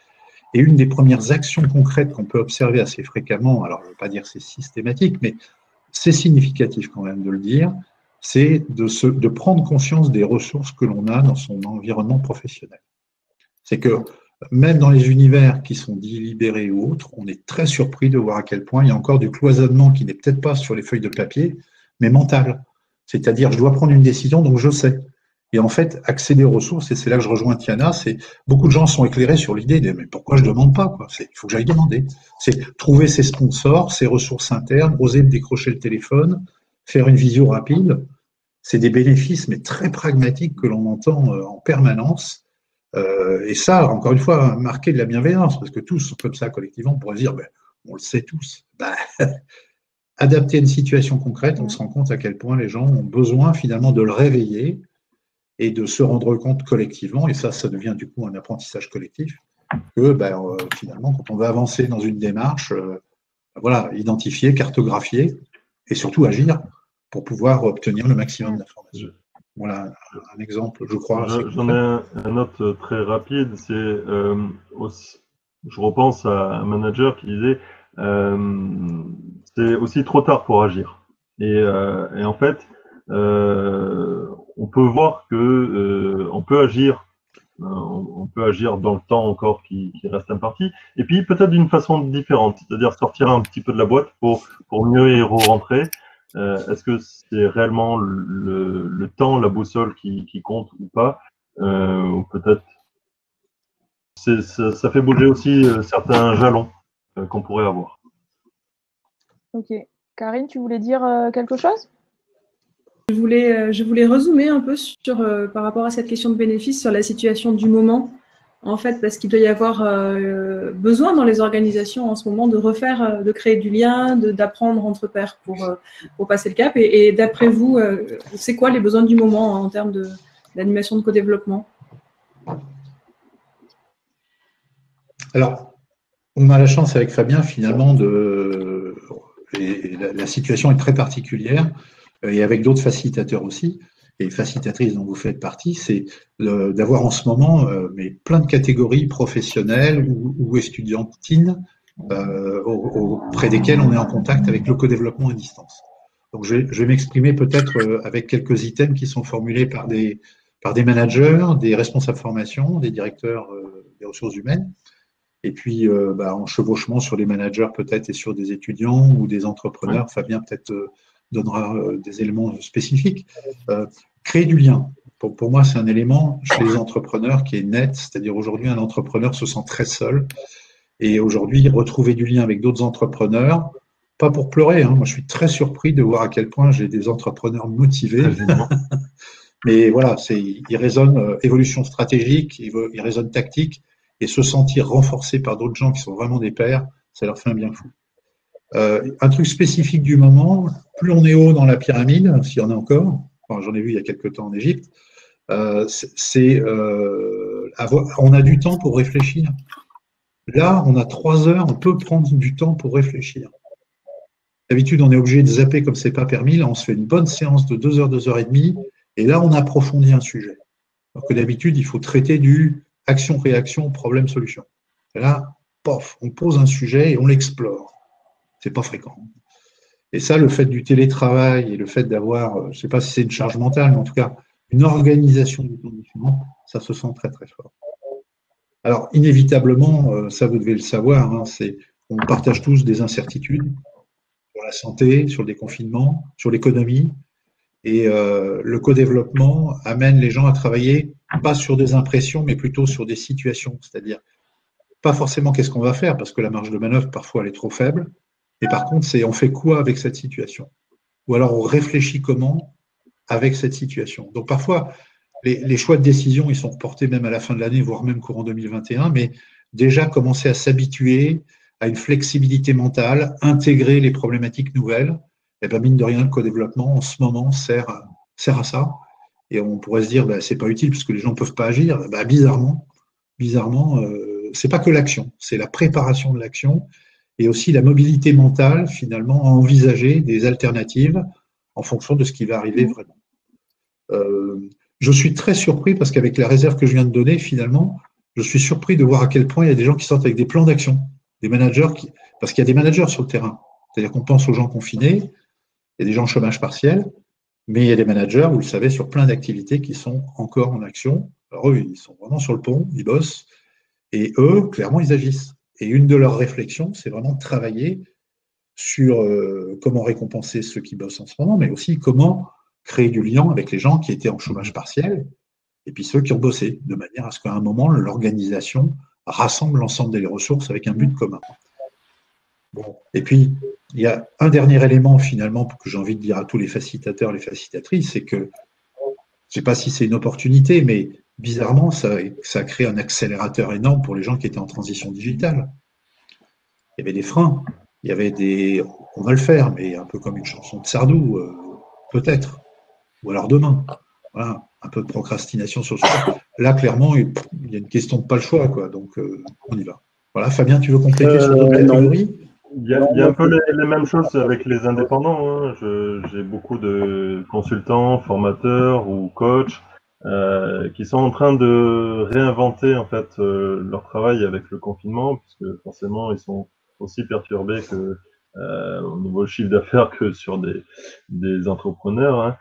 Et une des premières actions concrètes qu'on peut observer assez fréquemment, alors je ne veux pas dire que c'est systématique, mais c'est significatif quand même de le dire, c'est de prendre conscience des ressources que l'on a dans son environnement professionnel. C'est que même dans les univers qui sont dits libérés ou autres, on est très surpris de voir à quel point il y a encore du cloisonnement qui n'est peut-être pas sur les feuilles de papier, mais mental. C'est-à-dire, je dois prendre une décision, donc je sais. Et en fait, accéder aux ressources, et c'est là que je rejoins Tiana, c'est beaucoup de gens sont éclairés sur l'idée de mais pourquoi je ne demande pas quoi. Il faut que j'aille demander. C'est trouver ses sponsors, ses ressources internes, oser décrocher le téléphone, faire une visio rapide. C'est des bénéfices, mais très pragmatiques que l'on entend en permanence. Et ça, encore une fois, marquer de la bienveillance, parce que tous, comme ça, collectivement, on pourrait dire, on le sait tous. Adapter à une situation concrète, on se rend compte à quel point les gens ont besoin finalement de le réveiller et de se rendre compte collectivement, et ça devient du coup un apprentissage collectif, que finalement, quand on va avancer dans une démarche, identifier, cartographier, et surtout agir pour pouvoir obtenir le maximum d'informations. Voilà un exemple, je crois. J'en ai un autre très rapide, c'est je repense à un manager qui disait c'est aussi trop tard pour agir. Et en fait, on peut voir que on peut agir dans le temps encore qui reste imparti, et puis peut-être d'une façon différente, c'est-à-dire sortir un petit peu de la boîte pour mieux y rentrer. Est-ce que c'est réellement le temps, la boussole qui compte ou pas, ou peut-être ça fait bouger aussi certains jalons qu'on pourrait avoir. Ok. Karine, tu voulais dire quelque chose ? Je voulais résumer un peu sur, par rapport à cette question de bénéfice sur la situation du moment, en fait, parce qu'il doit y avoir besoin dans les organisations en ce moment de créer du lien, d'apprendre entre pairs pour passer le cap. Et d'après vous, c'est quoi les besoins du moment en termes d'animation de co-développement ? Alors, on a la chance avec Fabien, finalement, la situation est très particulière, et avec d'autres facilitateurs aussi, et facilitatrices dont vous faites partie, c'est d'avoir en ce moment plein de catégories professionnelles ou étudiantines auprès desquelles on est en contact avec le co-développement à distance. Donc, je vais m'exprimer peut-être avec quelques items qui sont formulés par des managers, des responsables formation, des directeurs des ressources humaines, et puis en chevauchement sur les managers peut-être et sur des étudiants ou des entrepreneurs. Fabien peut-être donnera des éléments spécifiques. Créer du lien, pour moi, c'est un élément chez les entrepreneurs qui est net, c'est-à-dire aujourd'hui, un entrepreneur se sent très seul, et aujourd'hui, retrouver du lien avec d'autres entrepreneurs, pas pour pleurer, moi je suis très surpris de voir à quel point j'ai des entrepreneurs motivés, mais voilà, ils raisonnent évolution stratégique, ils raisonnent tactique, et se sentir renforcé par d'autres gens qui sont vraiment des pairs, ça leur fait un bien fou. Un truc spécifique du moment, plus on est haut dans la pyramide, s'il y en a encore, j'en ai vu il y a quelques temps en Égypte, on a du temps pour réfléchir. Là, on a 3 heures, on peut prendre du temps pour réfléchir. D'habitude, on est obligé de zapper comme c'est pas permis. Là, on se fait une bonne séance de 2 heures, 2 heures et demie, et là, on approfondit un sujet. Alors que d'habitude, il faut traiter du action-réaction, problème-solution. Et là, pof, on pose un sujet et on l'explore. C'est pas fréquent. Et ça, le fait du télétravail et le fait d'avoir, je ne sais pas si c'est une charge mentale, mais en tout cas, une organisation du temps différent, ça se sent très, très fort. Alors, inévitablement, ça, vous devez le savoir, on partage tous des incertitudes sur la santé, sur le déconfinement, sur l'économie. Et le co-développement amène les gens à travailler pas sur des impressions, mais plutôt sur des situations. C'est-à-dire, pas forcément qu'est-ce qu'on va faire, parce que la marge de manœuvre, parfois, elle est trop faible. Mais par contre, c'est on fait quoi avec cette situation? Ou alors on réfléchit comment avec cette situation. Donc parfois, les choix de décision, ils sont reportés même à la fin de l'année, voire même courant 2021, mais déjà commencer à s'habituer à une flexibilité mentale, intégrer les problématiques nouvelles. Et bien, mine de rien, le co-développement, en ce moment, sert à ça. Et on pourrait se dire, ben, c'est pas utile puisque les gens ne peuvent pas agir. Ben, bizarrement, c'est pas que l'action, c'est la préparation de l'action et aussi la mobilité mentale, finalement, à envisager des alternatives en fonction de ce qui va arriver vraiment. Je suis très surpris parce qu'avec la réserve que je viens de donner, finalement, je suis surpris de voir à quel point il y a des gens qui sortent avec des plans d'action, des managers, parce qu'il y a des managers sur le terrain. C'est-à-dire qu'on pense aux gens confinés, il y a des gens au chômage partiel, mais il y a des managers, vous le savez, sur plein d'activités qui sont encore en action. Alors eux, ils sont vraiment sur le pont, ils bossent, et eux, clairement, ils agissent. Et une de leurs réflexions, c'est vraiment de travailler sur comment récompenser ceux qui bossent en ce moment, mais aussi comment créer du lien avec les gens qui étaient en chômage partiel et puis ceux qui ont bossé, de manière à ce qu'à un moment, l'organisation rassemble l'ensemble des ressources avec un but commun. Bon. Et puis, il y a un dernier élément, finalement, que j'ai envie de dire à tous les facilitateurs, les facilitatrices, c'est que, je ne sais pas si c'est une opportunité, mais bizarrement, ça a créé un accélérateur énorme pour les gens qui étaient en transition digitale. Il y avait des freins, il y avait des... On va le faire, mais un peu comme une chanson de Sardou, peut-être, ou alors demain. Voilà, un peu de procrastination sur ce point. Là, clairement, il y a une question de pas le choix, quoi. Donc, on y va. Voilà, Fabien, tu veux compléter sur d'autres catégories? Il y a un peu les mêmes choses avec les indépendants. Hein. J'ai beaucoup de consultants, formateurs ou coachs qui sont en train de réinventer en fait leur travail avec le confinement, puisque forcément ils sont aussi perturbés que au niveau chiffre d'affaires que sur des entrepreneurs. Hein.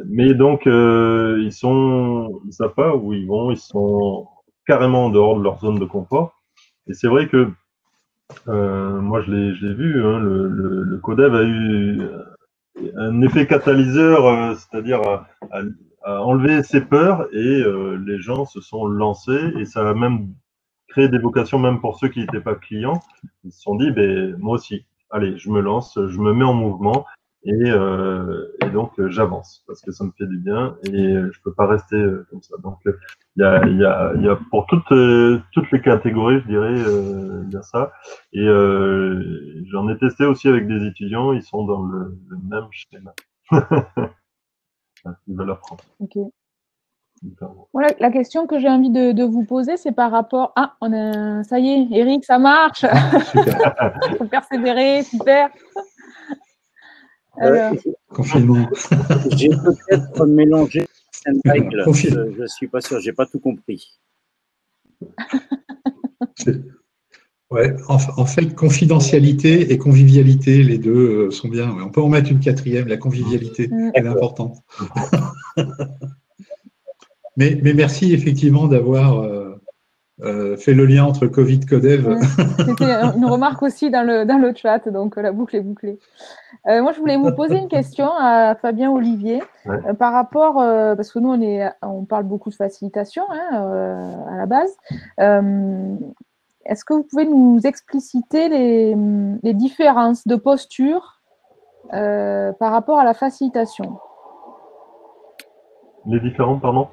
Mais donc ils savent pas où ils vont, ils sont carrément en dehors de leur zone de confort. Et c'est vrai que moi je l'ai vu, hein, le Codev a eu un effet catalyseur, c'est-à-dire à enlever ses peurs et les gens se sont lancés et ça a même créé des vocations même pour ceux qui n'étaient pas clients. Ils se sont dit, ben moi aussi, allez, je me lance, je me mets en mouvement et donc j'avance parce que ça me fait du bien et je peux pas rester comme ça. Donc il y a pour toutes les catégories, je dirais, il y a ça. Et j'en ai testé aussi avec des étudiants, ils sont dans le même schéma. Ils veulent apprendre. Ok. Voilà, la question que j'ai envie de vous poser, c'est par rapport à... ça y est, Eric, ça marche. Il faut persévérer, super. Confinement. J'ai peut-être mélangé Michael. Je ne suis pas sûr, je n'ai pas tout compris. Ouais, en fait, confidentialité et convivialité, les deux sont bien. On peut en mettre une quatrième, la convivialité, elle est importante. mais merci effectivement d'avoir fait le lien entre Covid et Codev. C'était une remarque aussi dans le chat, donc la boucle est bouclée. Moi, je voulais vous poser une question à Fabien Olivier par rapport, parce que nous, on parle beaucoup de facilitation à la base. Est-ce que vous pouvez nous expliciter les différences de posture par rapport à la facilitation? Les différents, pardon?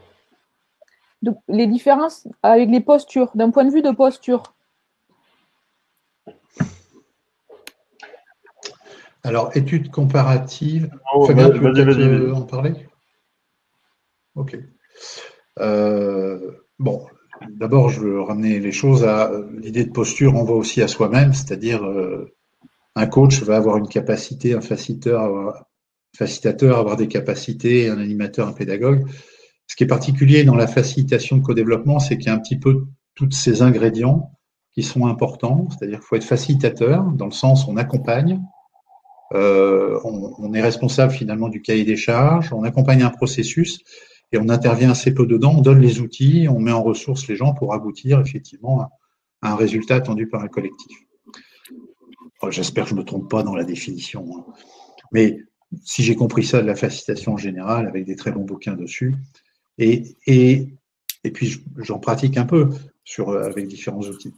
Les différences avec les postures, d'un point de vue de posture. Alors, études comparatives. Fabien, tu veux peut-être en parler? Ok. Bon, d'abord, je veux ramener les choses à l'idée de posture, on voit aussi à soi-même, c'est-à-dire un coach va avoir une capacité, un facilitateur avoir des capacités, un animateur, un pédagogue. Ce qui est particulier dans la facilitation de co-développement, c'est qu'il y a un petit peu tous ces ingrédients qui sont importants, c'est-à-dire qu'il faut être facilitateur, dans le sens où on accompagne, on est responsable finalement du cahier des charges, on accompagne un processus et on intervient assez peu dedans, on donne les outils, on met en ressource les gens pour aboutir effectivement à un résultat attendu par un collectif. J'espère que je ne me trompe pas dans la définition. Mais si j'ai compris ça, de la facilitation en général, avec des très bons bouquins dessus. Et puis, j'en pratique un peu avec différents outils.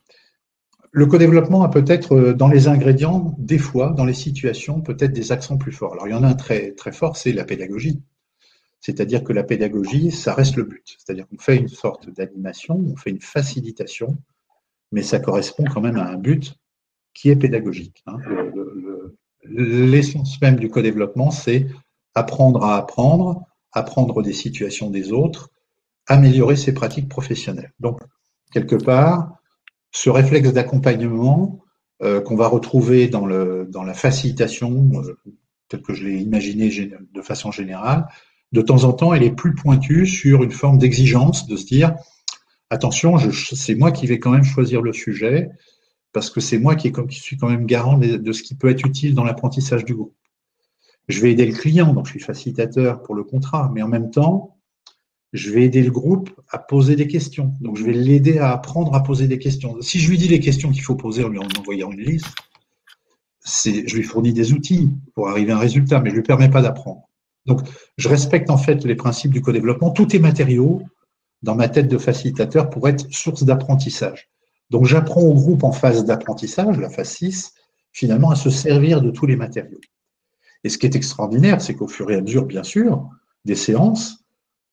Le co-développement a peut-être, dans les ingrédients, des fois, dans les situations, peut-être des accents plus forts. Alors, il y en a un très, très fort, c'est la pédagogie. C'est-à-dire que la pédagogie, ça reste le but. C'est-à-dire qu'on fait une sorte d'animation, on fait une facilitation, mais ça correspond quand même à un but qui est pédagogique. L'essence même du co-développement, c'est apprendre à apprendre, apprendre des situations des autres, améliorer ses pratiques professionnelles. Donc, quelque part, ce réflexe d'accompagnement qu'on va retrouver dans la facilitation, tel que je l'ai imaginé de façon générale, de temps en temps, elle est plus pointue sur une forme d'exigence, de se dire « Attention, c'est moi qui vais quand même choisir le sujet, parce que c'est moi qui suis quand même garant de ce qui peut être utile dans l'apprentissage du groupe. Je vais aider le client, donc je suis facilitateur pour le contrat, mais en même temps, je vais aider le groupe à poser des questions. Donc, je vais l'aider à apprendre à poser des questions. Si je lui dis les questions qu'il faut poser en lui envoyant une liste, je lui fournis des outils pour arriver à un résultat, mais je ne lui permets pas d'apprendre. Donc, je respecte en fait les principes du co-développement. Tout est matériaux dans ma tête de facilitateur pour être source d'apprentissage. Donc, j'apprends au groupe en phase d'apprentissage, la phase 6, finalement, à se servir de tous les matériaux. Et ce qui est extraordinaire, c'est qu'au fur et à mesure, bien sûr, des séances,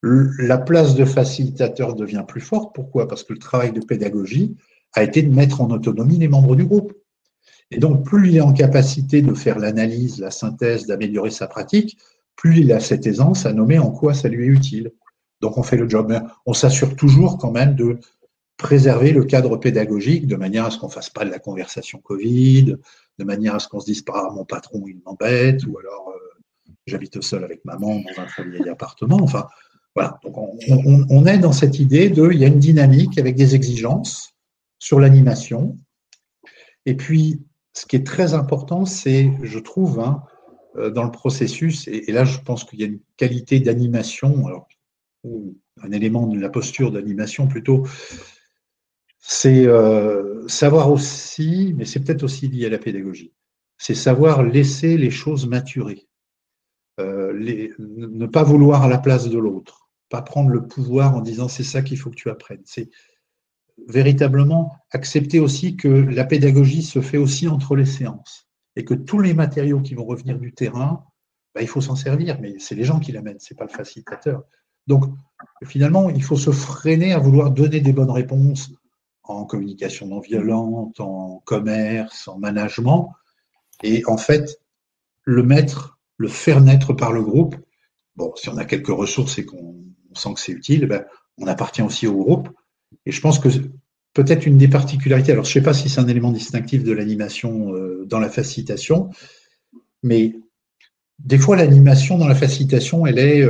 la place de facilitateur devient plus forte. Pourquoi? Parce que le travail de pédagogie a été de mettre en autonomie les membres du groupe. Et donc, plus il est en capacité de faire l'analyse, la synthèse, d'améliorer sa pratique, plus il a cette aisance à nommer en quoi ça lui est utile. Donc, on fait le job. On s'assure toujours quand même de préserver le cadre pédagogique de manière à ce qu'on ne fasse pas de la conversation Covid, de manière à ce qu'on se dise pas mon patron il m'embête, ou alors j'habite seul avec maman dans un très vieil appartement. Enfin, voilà. Donc on est dans cette idée il y a une dynamique avec des exigences sur l'animation. Et puis, ce qui est très important, c'est, je trouve, dans le processus, et là je pense qu'il y a une qualité d'animation, ou un élément de la posture d'animation plutôt, c'est savoir aussi, mais c'est peut-être aussi lié à la pédagogie, c'est savoir laisser les choses maturer. Ne pas vouloir à la place de l'autre, pas prendre le pouvoir en disant c'est ça qu'il faut que tu apprennes. C'est véritablement accepter aussi que la pédagogie se fait aussi entre les séances et que tous les matériaux qui vont revenir du terrain, il faut s'en servir, mais c'est les gens qui l'amènent, c'est pas le facilitateur. Donc finalement, il faut se freiner à vouloir donner des bonnes réponses en communication non violente, en commerce, en management, et en fait, le faire naître par le groupe. Bon, si on a quelques ressources et qu'on sent que c'est utile, on appartient aussi au groupe. Et je pense que peut-être une des particularités, alors je ne sais pas si c'est un élément distinctif de l'animation dans la facilitation, mais des fois l'animation dans la facilitation, elle est,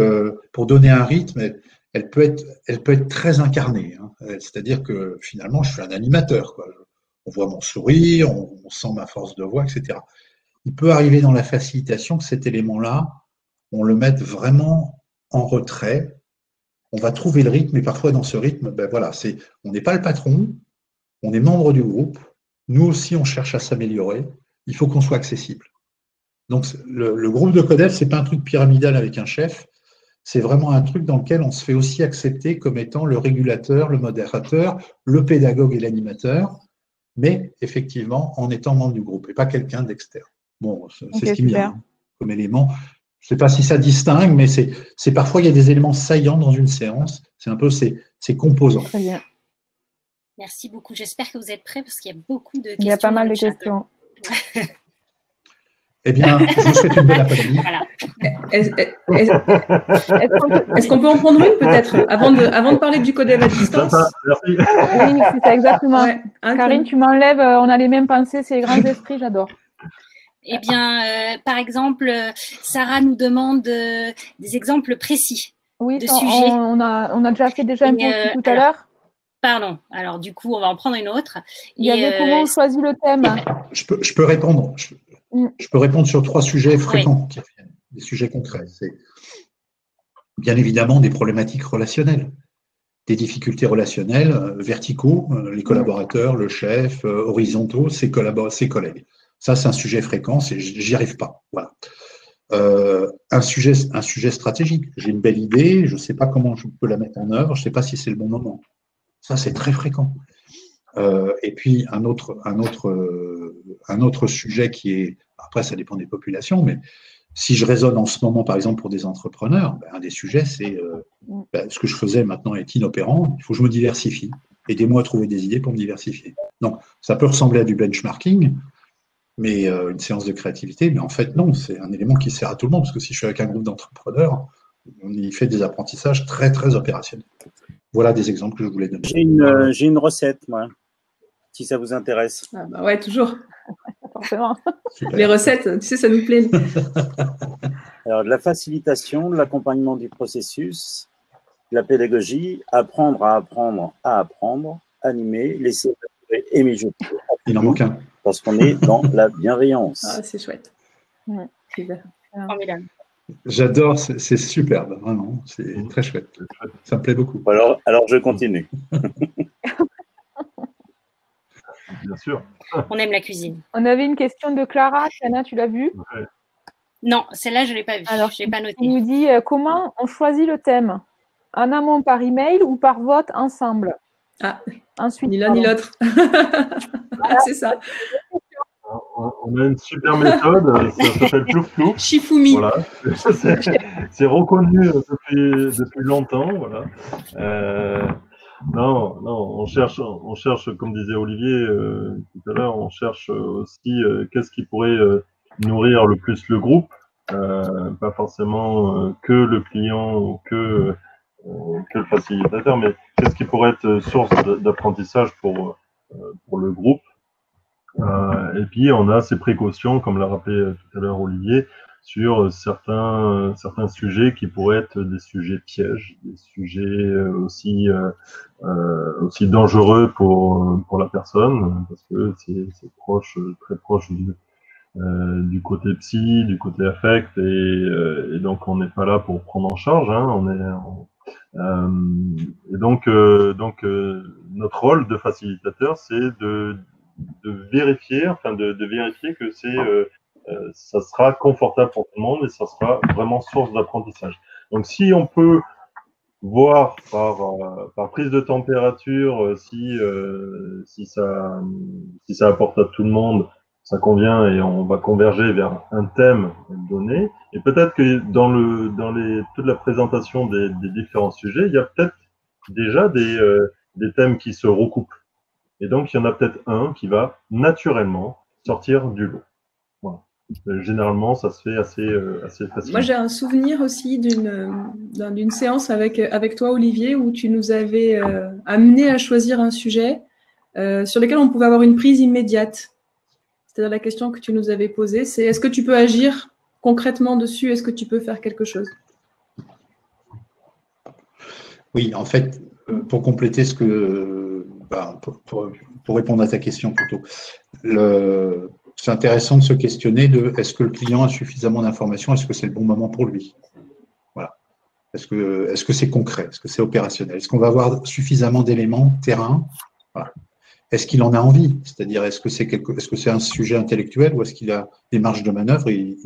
pour donner un rythme, elle peut être très incarnée. C'est-à-dire que finalement, je suis un animateur, quoi. On voit mon sourire, on sent ma force de voix, etc. Il peut arriver dans la facilitation que cet élément-là, on le mette vraiment en retrait. On va trouver le rythme, et parfois dans ce rythme, on n'est pas le patron, on est membre du groupe, nous aussi on cherche à s'améliorer, il faut qu'on soit accessible. Donc le groupe de Codev, ce n'est pas un truc pyramidal avec un chef, c'est vraiment un truc dans lequel on se fait aussi accepter comme étant le régulateur, le modérateur, le pédagogue et l'animateur, mais effectivement en étant membre du groupe et pas quelqu'un d'externe. Bon, c'est ce qui me vient comme élément. Je ne sais pas si ça distingue, mais c'est parfois il y a des éléments saillants dans une séance. C'est un peu ces composants. Très bien. Merci beaucoup. J'espère que vous êtes prêts parce qu'il y a beaucoup de questions. Il y a pas mal de questions. Eh bien, je vous souhaite une belle après-midi. Voilà. Est-ce qu'on peut en prendre une peut-être avant de parler du Codev à distance? Merci. Oui, c'est ça exactement. Ouais, Karine, tu m'enlèves, on a les mêmes pensées, c'est les grands esprits, j'adore. Eh bien, par exemple, Sarah nous demande des exemples précis de sujets. On a déjà fait un peu tout à l'heure. Pardon. Alors, du coup, on va en prendre une autre. Il y avait comment on choisit le thème. Je peux répondre. Je peux répondre sur 3 sujets fréquents, qui reviennent, des sujets concrets. C'est bien évidemment des problématiques relationnelles, des difficultés relationnelles, verticaux, les collaborateurs, le chef, horizontaux, ses collègues. Ça, c'est un sujet fréquent, j'y arrive pas. Voilà. un sujet stratégique. J'ai une belle idée, je ne sais pas comment je peux la mettre en œuvre, je ne sais pas si c'est le bon moment. Ça, c'est très fréquent. Et puis, un autre sujet qui est, après, ça dépend des populations, mais si je raisonne en ce moment, par exemple, pour des entrepreneurs, un des sujets, c'est ce que je faisais maintenant est inopérant, il faut que je me diversifie. Aidez-moi à trouver des idées pour me diversifier. Donc, ça peut ressembler à du benchmarking, mais une séance de créativité, mais en fait, non, c'est un élément qui sert à tout le monde, parce que si je suis avec un groupe d'entrepreneurs, on y fait des apprentissages très, très opérationnels. Voilà des exemples que je voulais donner. J'ai une recette, moi, si ça vous intéresse. Ah bah ouais, toujours. Forcément. Super. Les recettes, tu sais, ça nous plaît. Alors, de la facilitation, de l'accompagnement du processus, de la pédagogie, apprendre à apprendre à apprendre, animer, laisser et mijoter. Il en manque un. Parce qu'on est dans la bienveillance. Ah, c'est chouette. Ouais. Formidable. J'adore, c'est superbe, vraiment, c'est très chouette. Ça me plaît beaucoup. Alors je continue. Bien sûr. On aime la cuisine. On avait une question de Clara. Tiana, tu l'as vue? Ouais. Non, celle-là, je ne l'ai pas vue. Alors, je l'ai pas notée. Il nous dit comment on choisit le thème? En amont par email ou par vote ensemble? Ah, ensuite, ni l'un ni l'autre. C'est ça. On a une super méthode, ça s'appelle Plouf-Plouf. Shifumi. Voilà. C'est reconnu depuis longtemps. Voilà. Non, on cherche, comme disait Olivier tout à l'heure, on cherche aussi qu'est-ce qui pourrait nourrir le plus le groupe, pas forcément que le client ou que le facilitateur, mais qu'est-ce qui pourrait être source d'apprentissage pour le groupe. Et puis on a ces précautions, comme l'a rappelé tout à l'heure Olivier, sur certains sujets qui pourraient être des sujets pièges, des sujets aussi dangereux pour la personne, parce que c'est très proche du côté psy, du côté affect, et donc on n'est pas là pour prendre en charge, hein, et donc notre rôle de facilitateur, c'est de vérifier, que ça sera confortable pour tout le monde et ça sera vraiment source d'apprentissage. Donc, si on peut voir par prise de température si ça apporte à tout le monde, ça convient et on va converger vers un thème donné. Et peut-être que dans toute la présentation des différents sujets, il y a peut-être déjà des thèmes qui se recoupent. Et donc, il y en a peut-être un qui va naturellement sortir du lot. Voilà. Généralement, ça se fait assez facilement. Moi, j'ai un souvenir aussi d'une séance avec toi, Olivier, où tu nous avais amené à choisir un sujet sur lequel on pouvait avoir une prise immédiate. C'est-à-dire la question que tu nous avais posée, c'est est-ce que tu peux agir concrètement dessus? Est-ce que tu peux faire quelque chose? Oui, en fait, pour compléter ce que… pour répondre à ta question plutôt, c'est intéressant de se questionner de est-ce que le client a suffisamment d'informations, est-ce que c'est le bon moment pour lui? Voilà. Est-ce que c'est concret? Est-ce que c'est opérationnel? Est-ce qu'on va avoir suffisamment d'éléments terrain? Voilà. Est-ce qu'il en a envie? C'est-à-dire, est-ce que c'est un sujet intellectuel ou est-ce qu'il a des marges de manœuvre et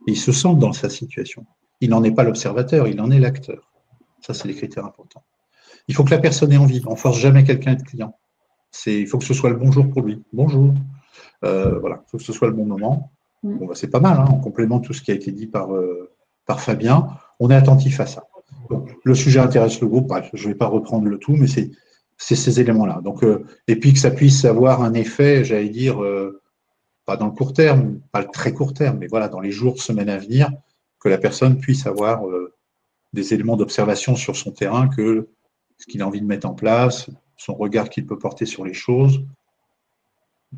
il se sent dans sa situation? Il n'en est pas l'observateur, il en est l'acteur. Ça, c'est des critères importants. Il faut que la personne ait envie. On ne force jamais quelqu'un à être client. Il faut que ce soit le bon jour pour lui. Bonjour. Voilà, il faut que ce soit le bon moment. Bon, c'est pas mal, hein, en complément de tout ce qui a été dit par Fabien. On est attentif à ça. Donc, le sujet intéresse le groupe. Bref, je ne vais pas reprendre le tout, mais c'est ces éléments-là. Donc, et puis que ça puisse avoir un effet, j'allais dire, pas dans le court terme, pas le très court terme, mais voilà, dans les jours, semaines à venir, que la personne puisse avoir des éléments d'observation sur son terrain, que ce qu'il a envie de mettre en place, son regard qu'il peut porter sur les choses,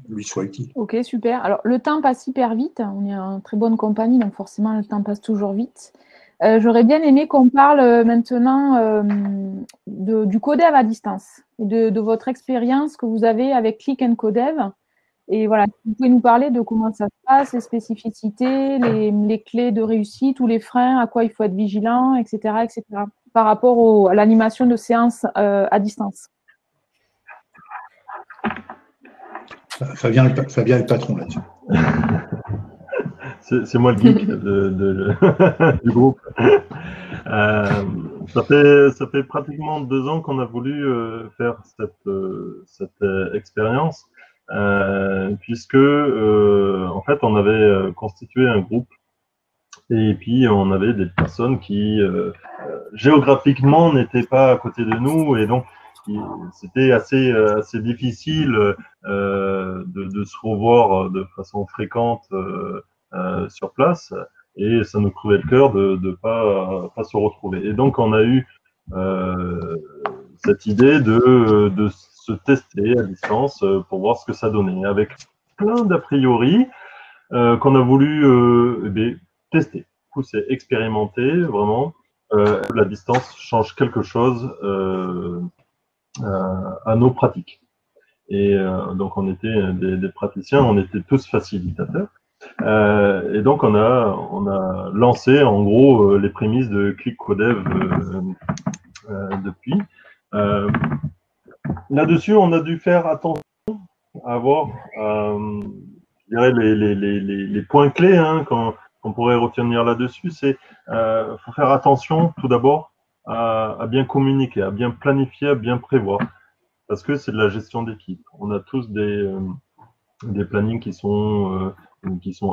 lui soit utile. Ok, super. Alors, le temps passe hyper vite. On est en très bonne compagnie, donc forcément, le temps passe toujours vite. J'aurais bien aimé qu'on parle maintenant du codev à distance et de votre expérience que vous avez avec Click and Codev. Et voilà, vous pouvez nous parler de comment ça se passe, les spécificités, les clés de réussite ou les freins, à quoi il faut être vigilant, etc., par rapport à l'animation de séances à distance. Fabien est le patron là-dessus. c'est moi le geek du groupe. Ça fait pratiquement 2 ans qu'on a voulu faire cette expérience, puisque en fait on avait constitué un groupe et puis on avait des personnes qui géographiquement n'étaient pas à côté de nous et donc c'était assez difficile de se revoir de façon fréquente sur place. Et ça nous crevait le cœur de pas se retrouver. Et donc, on a eu cette idée de se tester à distance pour voir ce que ça donnait, avec plein d'a priori qu'on a voulu tester, pousser, expérimenter, vraiment. La distance change quelque chose à nos pratiques. Et donc, on était des praticiens, on était tous facilitateurs. Et donc on a lancé en gros les prémices de ClickCodev depuis. Là-dessus, on a dû faire attention à avoir, je dirais les points clés qu'on pourrait retenir là-dessus. C'est faut faire attention tout d'abord à bien communiquer, à bien planifier, à bien prévoir, parce que c'est de la gestion d'équipe. On a tous des plannings qui sont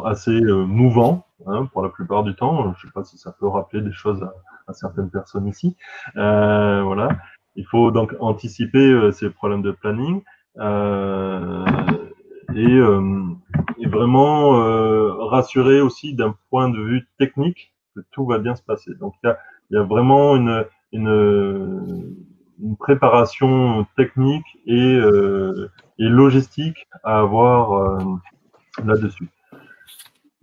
assez mouvants pour la plupart du temps. Je ne sais pas si ça peut rappeler des choses à certaines personnes ici. Voilà. Il faut donc anticiper ces problèmes de planning et vraiment rassurer aussi d'un point de vue technique que tout va bien se passer. Donc il y a vraiment une préparation technique et logistique à avoir là-dessus.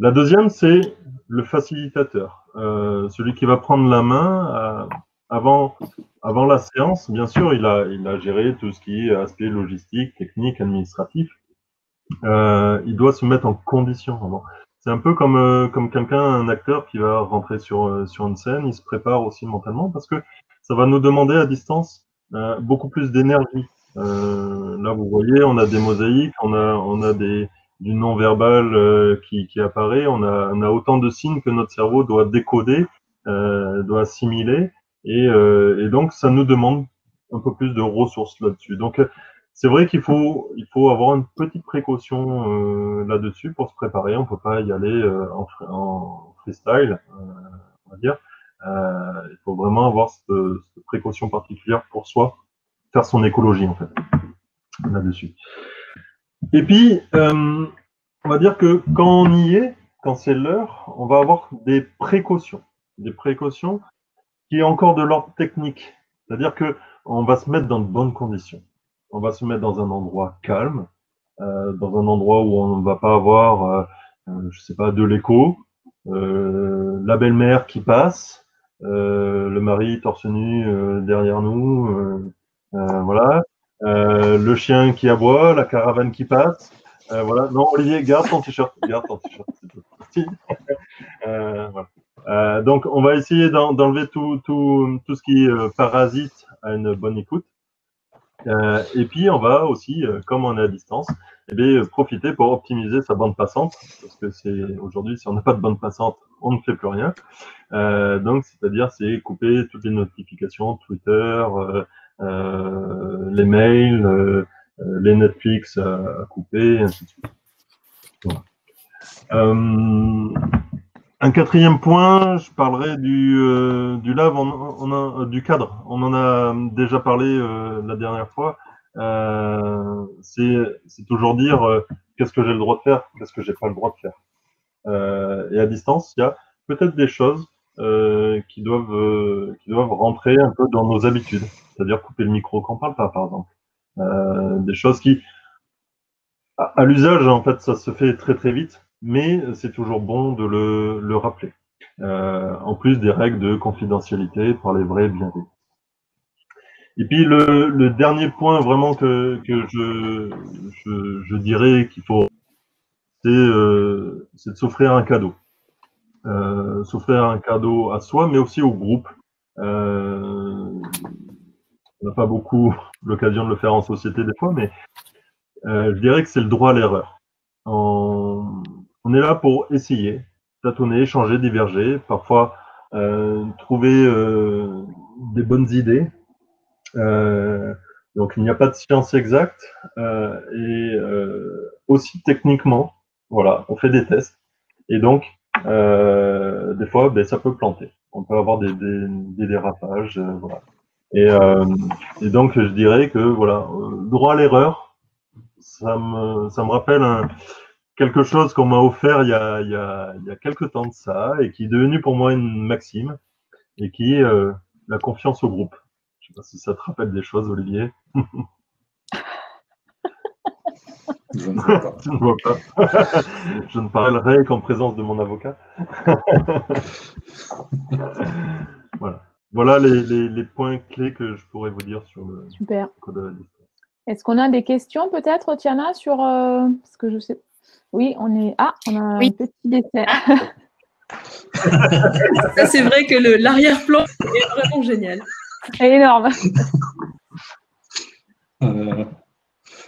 La deuxième, c'est le facilitateur, celui qui va prendre la main avant la séance. Bien sûr, il a géré tout ce qui est aspect logistique, technique, administratif. Il doit se mettre en condition avant. C'est un peu comme quelqu'un, un acteur qui va rentrer sur une scène, il se prépare aussi mentalement parce que ça va nous demander à distance beaucoup plus d'énergie. Là, vous voyez, on a des mosaïques, on a du non-verbal qui apparaît, on a autant de signes que notre cerveau doit décoder, doit assimiler, et donc ça nous demande un peu plus de ressources là-dessus. Donc c'est vrai qu'il faut avoir une petite précaution là-dessus pour se préparer. On peut pas y aller en freestyle, on va dire. Il faut vraiment avoir cette précaution particulière pour soi, faire son écologie en fait là-dessus. Et puis, on va dire que quand on y est, quand c'est l'heure, on va avoir des précautions qui est encore de l'ordre technique. C'est-à-dire que on va se mettre dans de bonnes conditions. On va se mettre dans un endroit calme, dans un endroit où on ne va pas avoir, je sais pas, de l'écho, la belle-mère qui passe, le mari torse nu derrière nous, voilà. Le chien qui aboie, la caravane qui passe. Voilà. Non, Olivier, garde ton t-shirt. Voilà. Donc, on va essayer d'enlever tout ce qui parasite à une bonne écoute. Et puis, on va aussi, comme on est à distance, profiter pour optimiser sa bande passante, parce que aujourd'hui, si on n'a pas de bande passante, on ne fait plus rien. Donc, c'est-à-dire, c'est couper toutes les notifications, Twitter, les mails, les Netflix à couper, et ainsi de suite. Voilà. Un quatrième point, je parlerai du lab, du cadre. On en a déjà parlé la dernière fois. C'est toujours dire qu'est-ce que j'ai le droit de faire, qu'est-ce que j'ai pas le droit de faire. Et à distance, il y a peut-être des choses qui doivent rentrer un peu dans nos habitudes, c'est-à-dire couper le micro quand on parle pas, par exemple. Des choses qui, à l'usage, en fait, ça se fait très très vite, mais c'est toujours bon de le rappeler. En plus des règles de confidentialité par les vrais bienveillants. Et puis le dernier point vraiment que je dirais qu'il faut, c'est de s'offrir un cadeau. S'offrir un cadeau à soi, mais aussi au groupe. On n'a pas beaucoup l'occasion de le faire en société des fois, mais je dirais que c'est le droit à l'erreur. On est là pour essayer, tâtonner, changer, diverger, parfois trouver des bonnes idées. Donc il n'y a pas de science exacte et aussi techniquement, voilà, on fait des tests et donc des fois ça peut planter. On peut avoir des dérapages, voilà. Et donc je dirais que voilà, droit à l'erreur, ça me rappelle quelque chose qu'on m'a offert il y a quelques temps de ça et qui est devenu pour moi une maxime et qui est la confiance au groupe. Je sais pas si ça te rappelle des choses, Olivier. Je ne vois pas. Je ne vois pas. Je ne parlerai qu'en présence de mon avocat. Voilà. Voilà les points clés que je pourrais vous dire sur le code de la distance. Est-ce qu'on a des questions peut-être, Tiana, sur parce que je sais. Oui, on a un petit dessert. Ça, c'est vrai que l'arrière-plan est vraiment génial. C'est énorme.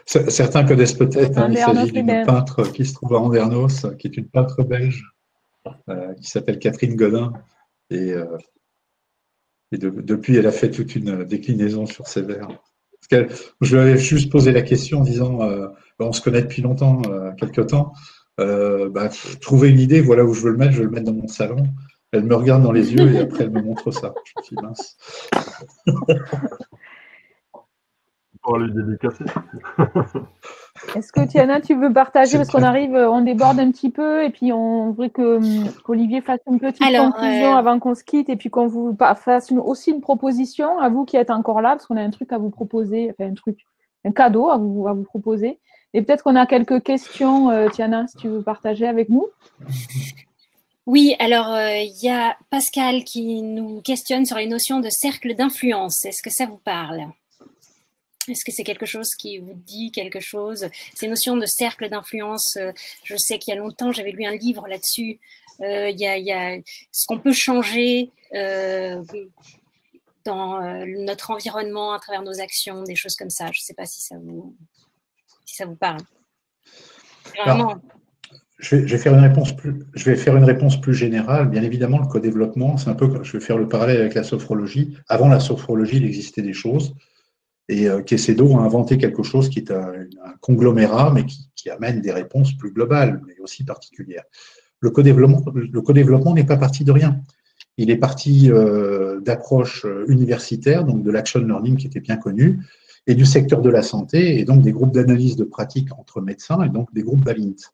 Certains connaissent peut-être, il s'agit d'une peintre qui se trouve à Andernos, qui est une peintre belge, qui s'appelle Catherine Godin. Et depuis, elle a fait toute une déclinaison sur ses vers. Je lui avais juste posé la question en disant, on se connaît depuis longtemps, quelque temps, trouver une idée, voilà où je veux le mettre dans mon salon. Elle me regarde dans les yeux et après elle me montre ça. Je me suis dit, mince. Pour lui dédicacer. Est-ce que Tiana, tu veux partager, parce qu'on arrive, on déborde un petit peu, et puis on voudrait qu'Olivier fasse une petite conclusion avant qu'on se quitte, et puis qu'on vous fasse aussi une proposition à vous qui êtes encore là, parce qu'on a un truc à vous proposer, enfin un cadeau à vous proposer. Et peut-être qu'on a quelques questions, Tiana, si tu veux partager avec nous. Oui, alors il y a Pascal qui nous questionne sur les notions de cercle d'influence. Est-ce que ça vous parle ? Est-ce que c'est quelque chose qui vous dit quelque chose? Ces notions de cercle d'influence, je sais qu'il y a longtemps, j'avais lu un livre là-dessus. Il y a ce qu'on peut changer dans notre environnement à travers nos actions, des choses comme ça. Je ne sais pas si ça vous parle. Vraiment. Alors, je vais faire une réponse plus générale. Bien évidemment, le co-développement, c'est un peu comme je vais faire le parallèle avec la sophrologie. Avant la sophrologie, il existait des choses. Et Quesedo a inventé quelque chose qui est un conglomérat, mais qui amène des réponses plus globales, mais aussi particulières. Le co-développement n'est pas parti de rien. Il est parti d'approches universitaires, donc de l'action learning qui était bien connu, et du secteur de la santé, et donc des groupes d'analyse de pratique entre médecins, et donc des groupes d'ALINT.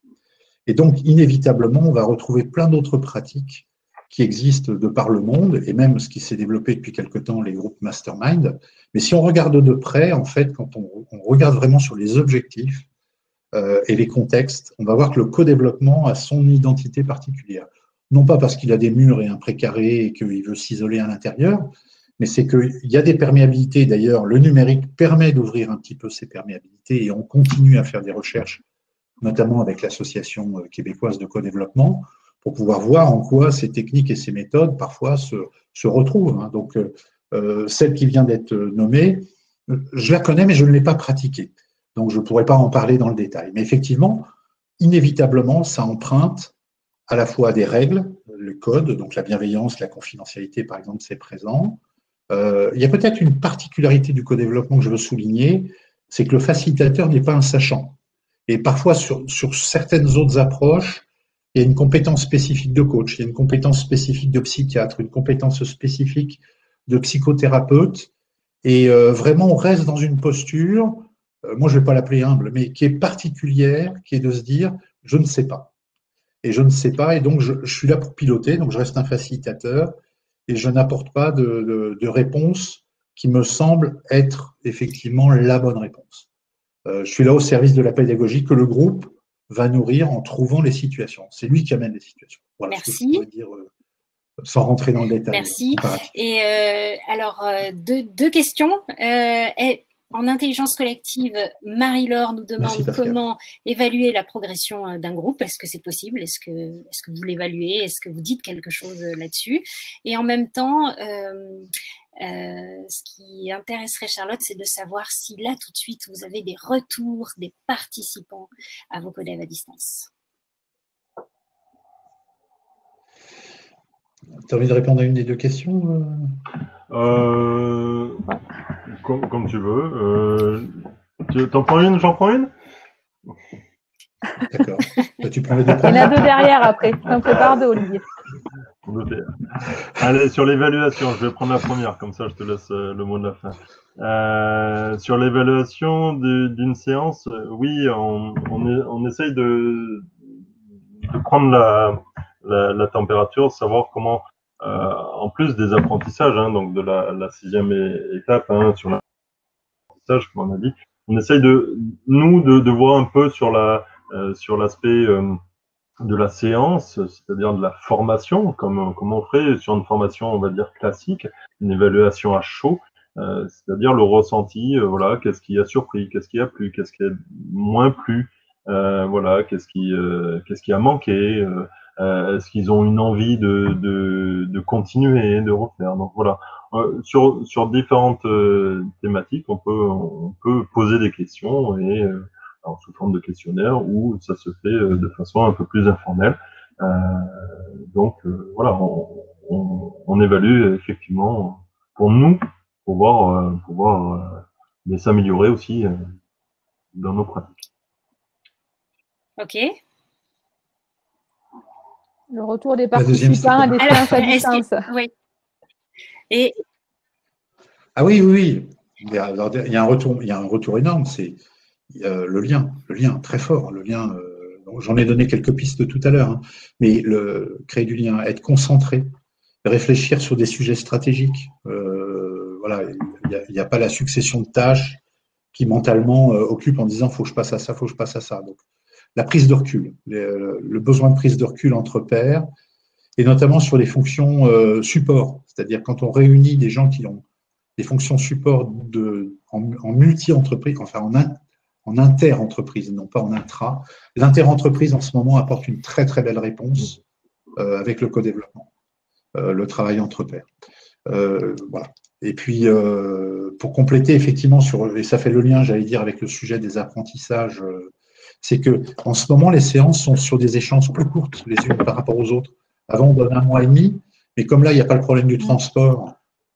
Et donc, inévitablement, on va retrouver plein d'autres pratiques qui existent de par le monde, et même ce qui s'est développé depuis quelque temps, les groupes mastermind. Mais si on regarde de près, en fait, quand on regarde vraiment sur les objectifs et les contextes, on va voir que le co-développement a son identité particulière. Non pas parce qu'il a des murs et un précaré et qu'il veut s'isoler à l'intérieur, mais c'est qu'il y a des perméabilités. D'ailleurs, le numérique permet d'ouvrir un petit peu ces perméabilités et on continue à faire des recherches, notamment avec l'Association québécoise de co-développement, pour pouvoir voir en quoi ces techniques et ces méthodes parfois se retrouvent. Donc, celle qui vient d'être nommée, je la connais, mais je ne l'ai pas pratiquée. Donc, je ne pourrais pas en parler dans le détail. Mais effectivement, inévitablement, ça emprunte à la fois des règles, le code, donc la bienveillance, la confidentialité, par exemple, c'est présent. Il y a peut-être une particularité du co-développement que je veux souligner, c'est que le facilitateur n'est pas un sachant. Et parfois, sur certaines autres approches, il y a une compétence spécifique de coach, il y a une compétence spécifique de psychiatre, une compétence spécifique de psychothérapeute. Et vraiment, on reste dans une posture, moi je ne vais pas l'appeler humble, mais qui est particulière, qui est de se dire, je ne sais pas. Et je ne sais pas, et donc je suis là pour piloter, donc je reste un facilitateur, et je n'apporte pas de réponse qui me semble être effectivement la bonne réponse. Je suis là au service de la pédagogie que le groupe va nourrir en trouvant les situations. C'est lui qui amène les situations. Voilà. Merci. Ce que je pourrais dire, sans rentrer dans le détail. Merci. Et alors, deux questions. En intelligence collective, Marie-Laure nous demande comment évaluer la progression d'un groupe. Est-ce que c'est possible? Est-ce que vous l'évaluez? Est-ce que vous dites quelque chose là-dessus? Et en même temps, ce qui intéresserait Charlotte, c'est de savoir si là, tout de suite, vous avez des retours des participants à vos codev à distance. Tu as envie de répondre à une des deux questions Comme tu veux. T'en prends une, j'en prends une? D'accord. Tu prends les deux Il y en premières. a deux derrière après. T'en prépares deux, Olivier. Allez, sur l'évaluation, je vais prendre la première, comme ça je te laisse le mot de la fin. Sur l'évaluation d'une séance, oui, on essaye de prendre la température, savoir comment, en plus des apprentissages, hein, donc de la 6e étape, hein, sur l'apprentissage, comme on a dit, on essaye de voir un peu sur l'aspect de la séance, c'est-à-dire de la formation, comme on ferait sur une formation, on va dire, classique, une évaluation à chaud, c'est-à-dire le ressenti, voilà, qu'est-ce qui a surpris, qu'est-ce qui a plu, qu'est-ce qui a moins plu, voilà, qu'est-ce qui a manqué, est-ce qu'ils ont une envie de continuer, de refaire. Donc voilà, sur différentes thématiques, on peut poser des questions et alors, sous forme de questionnaire ou ça se fait de façon un peu plus informelle. Donc voilà, on évalue effectivement pour nous, pour voir mais s'améliorer aussi dans nos pratiques. Ok. Le retour des participants à des séances à distance. Oui. Et... Ah oui, oui, oui. Il y a un retour énorme, c'est le lien très fort, le lien. J'en ai donné quelques pistes tout à l'heure, hein, mais créer du lien, être concentré, réfléchir sur des sujets stratégiques. Voilà, il n'y a pas la succession de tâches qui mentalement occupe en disant faut que je passe à ça, faut que je passe à ça. Donc la prise de recul, le besoin de prise de recul entre pairs, et notamment sur les fonctions support, c'est-à-dire quand on réunit des gens qui ont des fonctions support en multi-entreprise, enfin en inter-entreprise, non pas en intra. L'inter-entreprise, en ce moment, apporte une très, très belle réponse avec le co-développement, le travail entre pairs. Voilà. Et puis, pour compléter, effectivement, et ça fait le lien, j'allais dire, avec le sujet des apprentissages, c'est que en ce moment, les séances sont sur des échéances plus courtes les unes par rapport aux autres. Avant, on donne 1 mois et demi, mais comme là, il n'y a pas le problème du transport,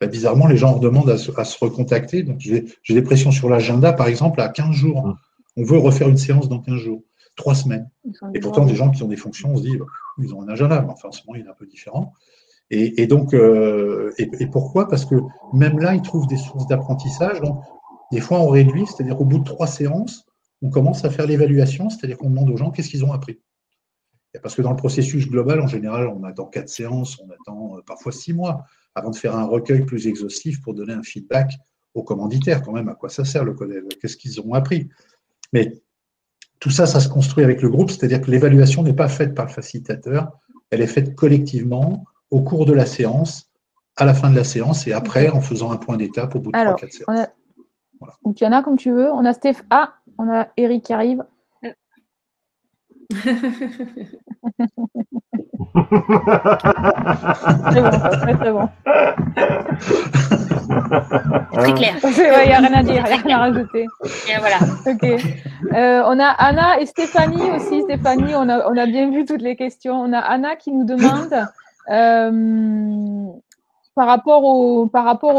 bizarrement, les gens redemandent à se recontacter. Donc, j'ai des pressions sur l'agenda, par exemple, à 15 jours. On veut refaire une séance dans 15 jours, 3 semaines. Et pourtant, des gens qui ont des fonctions, on se dit, ils ont un agenda, mais enfin, en ce moment, il est un peu différent. Et donc, pourquoi? Parce que même là, ils trouvent des sources d'apprentissage. Donc, des fois, on réduit, c'est-à-dire qu'au bout de 3 séances, on commence à faire l'évaluation, c'est-à-dire qu'on demande aux gens qu'est-ce qu'ils ont appris. Parce que dans le processus global, en général, on attend 4 séances, on attend parfois 6 mois avant de faire un recueil plus exhaustif pour donner un feedback aux commanditaires, quand même, à quoi ça sert le code, qu'est-ce qu'ils ont appris. Mais tout ça, ça se construit avec le groupe, c'est-à-dire que l'évaluation n'est pas faite par le facilitateur, elle est faite collectivement au cours de la séance, à la fin de la séance et après en faisant un point d'étape au bout de 3-4 séances. Voilà. Donc il y en a comme tu veux. On a Steph. Ah, on a Eric qui arrive. Très bon, très bon. Très clair. Il n'y a rien à dire, il n'y a rien à rajouter. Et voilà. Ok. On a Anna et Stéphanie aussi. Stéphanie, on a bien vu toutes les questions. On a Anna qui nous demande par rapport au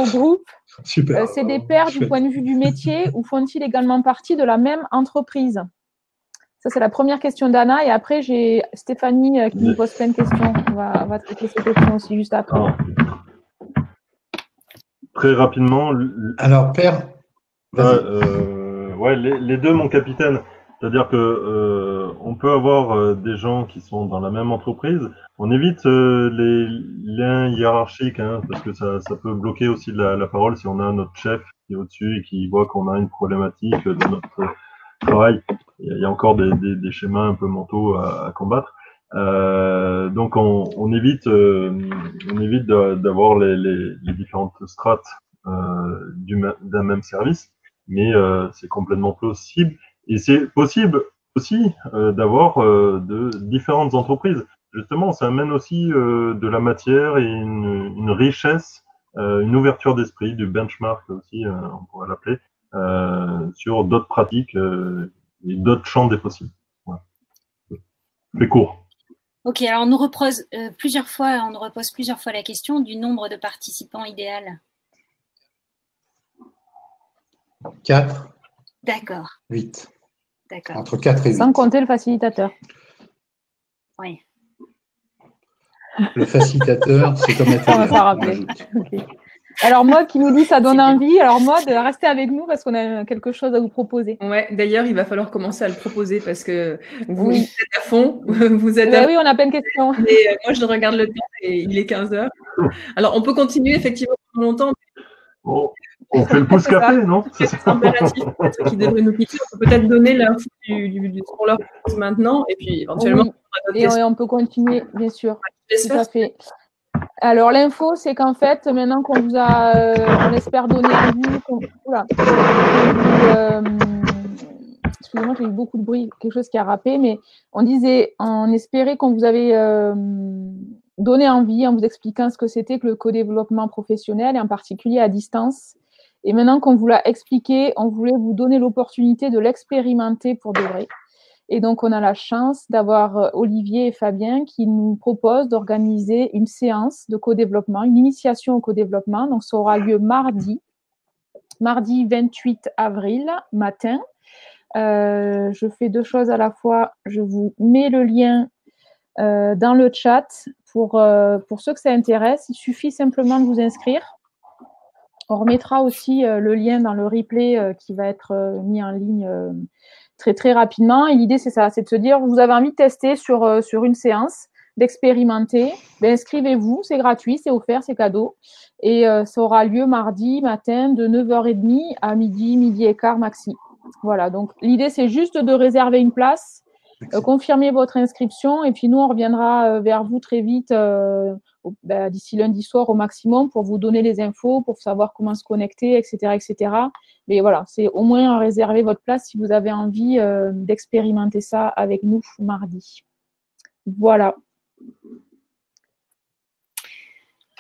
groupe, c'est des pairs du point de vue du métier ou font-ils également partie de la même entreprise? Ça, c'est la première question d'Anna. Et après, j'ai Stéphanie qui nous pose plein de questions. On va traiter ces questions aussi juste après. Alors, très rapidement. Alors, père. Ouais, les deux, mon capitaine. C'est-à-dire que on peut avoir des gens qui sont dans la même entreprise. On évite les liens hiérarchiques, hein, parce que ça peut bloquer aussi la parole si on a notre chef qui est au-dessus et qui voit qu'on a une problématique dans notre travail. Il y a encore des schémas un peu mentaux à combattre. Donc on évite d'avoir les différentes strates d'un même service, mais c'est complètement possible. Et c'est possible aussi d'avoir de différentes entreprises. Justement, ça amène aussi de la matière et une richesse, une ouverture d'esprit, du benchmark aussi, on pourrait l'appeler, sur d'autres pratiques et d'autres champs des possibles. Voilà. C'est court. Ok, alors on nous repose plusieurs fois la question du nombre de participants idéal. 4. D'accord. 8. D'accord. Entre 4 et 8. Sans compter le facilitateur. Oui. Le facilitateur, c'est comme Ça va s'en rappeler. Okay. Alors Maud qui nous dit ça donne envie. Alors Maud, restez avec nous parce qu'on a quelque chose à vous proposer. Ouais, d'ailleurs, il va falloir commencer à le proposer parce que vous êtes à fond. Vous êtes oui, on a plein de questions. Et moi, je regarde le temps et il est 15h. Alors, on peut continuer effectivement pendant longtemps. On fait le pouce café, non? C'est impératif, peut-être qu'ils devraient nous quitter. On peut peut-être donner l'info qu'on leur propose maintenant et puis éventuellement. Oui. Et on peut continuer, bien sûr. Tout à fait. Alors, l'info, c'est qu'en fait, maintenant qu'on vous a, on espère donner envie, excusez-moi, j'ai eu beaucoup de bruit, quelque chose qui a râpé, mais on espérait qu'on vous avait donné envie en vous expliquant ce que c'était que le co-développement professionnel et en particulier à distance. Et maintenant qu'on vous l'a expliqué, on voulait vous donner l'opportunité de l'expérimenter pour de vrai. Et donc, on a la chance d'avoir Olivier et Fabien qui nous proposent d'organiser une séance de co-développement, une initiation au co-développement. Donc, ça aura lieu mardi 28 avril matin. Je fais deux choses à la fois. Je vous mets le lien dans le chat pour ceux que ça intéresse. Il suffit simplement de vous inscrire. On remettra aussi le lien dans le replay qui va être mis en ligne très, très rapidement. Et l'idée, c'est ça, c'est de se dire, vous avez envie de tester sur une séance, d'expérimenter, ben, inscrivez-vous, c'est gratuit, c'est offert, c'est cadeau. Et ça aura lieu mardi matin de 9h30 à midi et quart maxi. Voilà, donc l'idée, c'est juste de réserver une place, confirmer votre inscription, et puis nous, on reviendra vers vous très vite, d'ici lundi soir au maximum, pour vous donner les infos, pour savoir comment se connecter, etc., etc. Mais voilà, c'est au moins réserver votre place si vous avez envie d'expérimenter ça avec nous mardi. Voilà.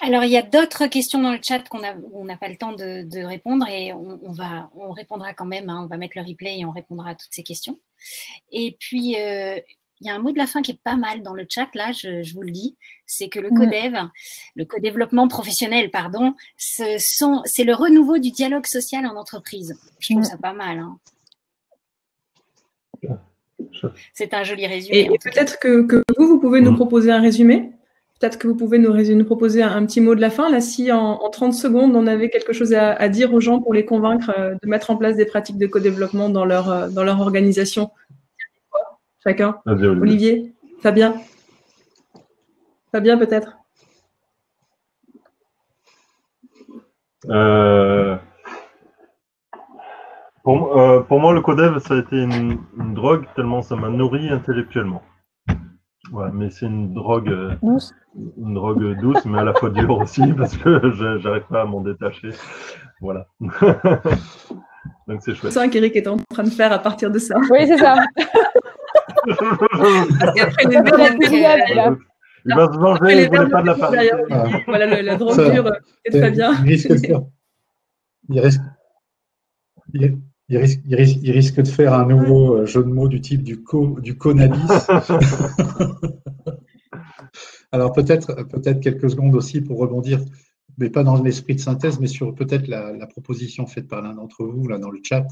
Alors, il y a d'autres questions dans le chat on n'a pas le temps de répondre et on répondra quand même. Hein, on va mettre le replay et on répondra à toutes ces questions. Et puis, il y a un mot de la fin qui est pas mal dans le chat, là, je vous le dis, c'est que le codev, le co-développement professionnel, pardon, c'est le renouveau du dialogue social en entreprise. Je trouve ça pas mal. Hein. C'est un joli résumé. Et peut-être que vous pouvez nous proposer un résumé. Peut-être que vous pouvez nous proposer un petit mot de la fin. Là, si en 30 secondes, on avait quelque chose à dire aux gens pour les convaincre de mettre en place des pratiques de co-développement dans leur organisation. Chacun. Olivier, Fabien. Fabien, peut-être. Pour moi, le codev, ça a été une drogue tellement ça m'a nourri intellectuellement. Ouais, mais c'est une drogue douce, mais à la fois dure aussi parce que j'arrive pas à m'en détacher. Voilà. Donc c'est chouette. C'est ça qu'Éric est en train de faire à partir de ça. Oui, c'est ça. Il va se venger, il ne voulait pas de la part. Voilà la drogue dure de Fabien. Il risque de faire un nouveau jeu de mots du type du cannabis. Alors peut-être quelques secondes aussi pour rebondir, mais pas dans l'esprit de synthèse, mais sur peut-être la proposition faite par l'un d'entre vous là dans le chat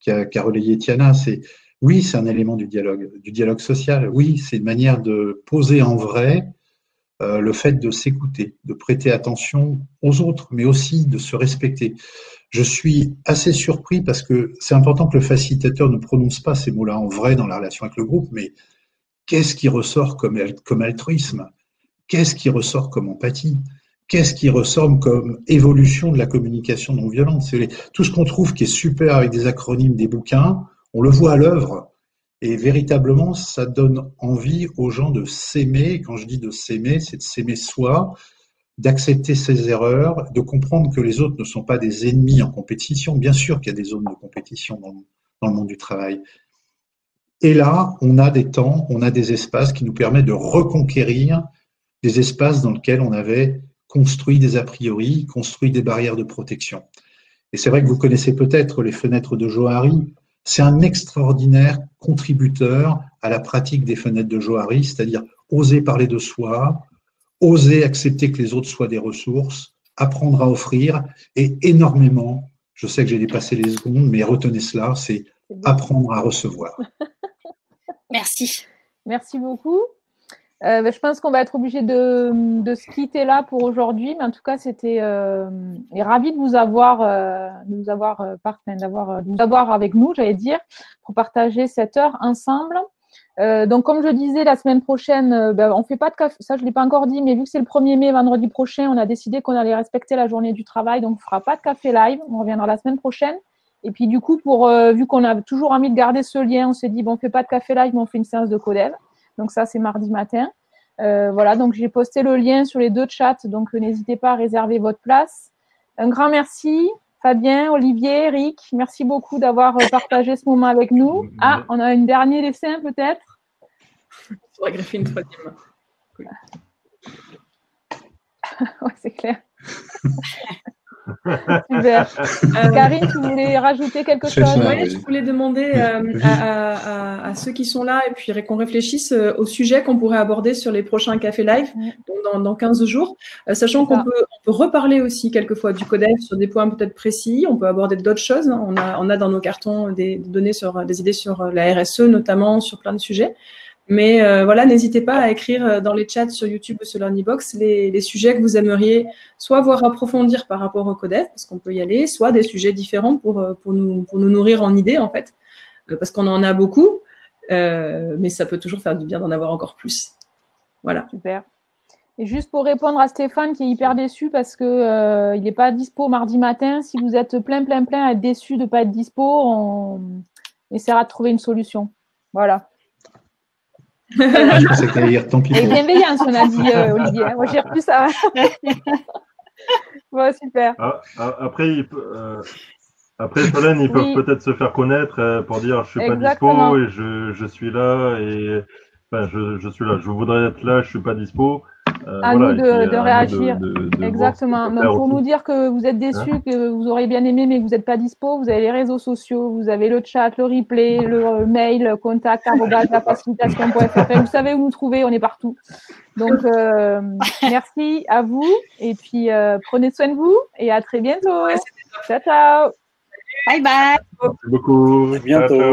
qu'a relayé Tiana. Oui, c'est un élément du dialogue social. Oui, c'est une manière de poser en vrai le fait de s'écouter, de prêter attention aux autres, mais aussi de se respecter. Je suis assez surpris parce que c'est important que le facilitateur ne prononce pas ces mots-là en vrai dans la relation avec le groupe, mais qu'est-ce qui ressort comme altruisme? Qu'est-ce qui ressort comme empathie? Qu'est-ce qui ressort comme évolution de la communication non violente? Tout ce qu'on trouve qui est super avec des acronymes, des bouquins, on le voit à l'œuvre. Et véritablement, ça donne envie aux gens de s'aimer. Quand je dis de s'aimer, c'est de s'aimer soi, d'accepter ses erreurs, de comprendre que les autres ne sont pas des ennemis en compétition. Bien sûr qu'il y a des zones de compétition dans le monde du travail. Et là, on a des temps, on a des espaces qui nous permettent de reconquérir des espaces dans lesquels on avait construit des a priori, construit des barrières de protection. Et c'est vrai que vous connaissez peut-être les fenêtres de Johari. C'est un extraordinaire contributeur à la pratique des fenêtres de Johari, c'est-à-dire oser parler de soi, oser accepter que les autres soient des ressources, apprendre à offrir et énormément, je sais que j'ai dépassé les secondes, mais retenez cela, c'est apprendre à recevoir. Merci. Merci beaucoup. Je pense qu'on va être obligé de se quitter là pour aujourd'hui, mais en tout cas, c'était ravi de vous avoir, avec nous, j'allais dire, pour partager cette heure ensemble. Donc, comme je disais, la semaine prochaine, on fait pas de café, ça je l'ai pas encore dit, mais vu que c'est le 1er mai, vendredi prochain, on a décidé qu'on allait respecter la journée du travail, donc on fera pas de café live, on reviendra la semaine prochaine. Et puis du coup, vu qu'on a toujours envie de garder ce lien, on s'est dit, bon, on fait pas de café live, mais on fait une séance de codev. Donc ça, c'est mardi matin. Voilà, donc j'ai posté le lien sur les 2 chats, donc n'hésitez pas à réserver votre place. Un grand merci, Fabien, Olivier, Eric, merci beaucoup d'avoir partagé ce moment avec nous. Ah, on a un dernier dessin peut-être. Il faudrait greffer une 3e. Cool. Ouais, c'est clair. Super. Karine, tu voulais rajouter quelque chose? Oui, je voulais demander à ceux qui sont là et puis qu'on réfléchisse au sujet qu'on pourrait aborder sur les prochains cafés live, donc dans 15 jours, sachant qu'on peut reparler aussi quelquefois du codev sur des points peut-être précis, on peut aborder d'autres choses. On a dans nos cartons des données des idées sur la RSE, notamment sur plein de sujets. Mais voilà, n'hésitez pas à écrire dans les chats sur YouTube ou sur Learnybox les sujets que vous aimeriez soit voir approfondir par rapport au codev, parce qu'on peut y aller, soit des sujets différents pour nous nourrir en idées, en fait, parce qu'on en a beaucoup, mais ça peut toujours faire du bien d'en avoir encore plus. Voilà. Super. Et juste pour répondre à Stéphane qui est hyper déçu parce que il n'est pas dispo mardi matin, si vous êtes plein à être déçu de ne pas être dispo, on essaiera de trouver une solution. Voilà. Je pensais que tu allais dire tant pis. Et bienveillance, on a dit, Olivier. Moi, j'ai repris ça. Bon, super. Après, Solène, ils peuvent peut-être se faire connaître pour dire je suis pas dispo et je suis là et enfin, je suis là. Je voudrais être là, je suis pas dispo. À nous de réagir. Exactement. Donc, pour nous dire que vous êtes déçus, que vous auriez bien aimé, mais que vous n'êtes pas dispo, vous avez les réseaux sociaux, vous avez le chat, le replay, le mail, contact@lafacilitation.fr. Vous savez où nous trouver, on est partout. Donc, merci à vous. Et puis, prenez soin de vous et à très bientôt. Ciao, ciao. Bye bye. Merci beaucoup. À bientôt.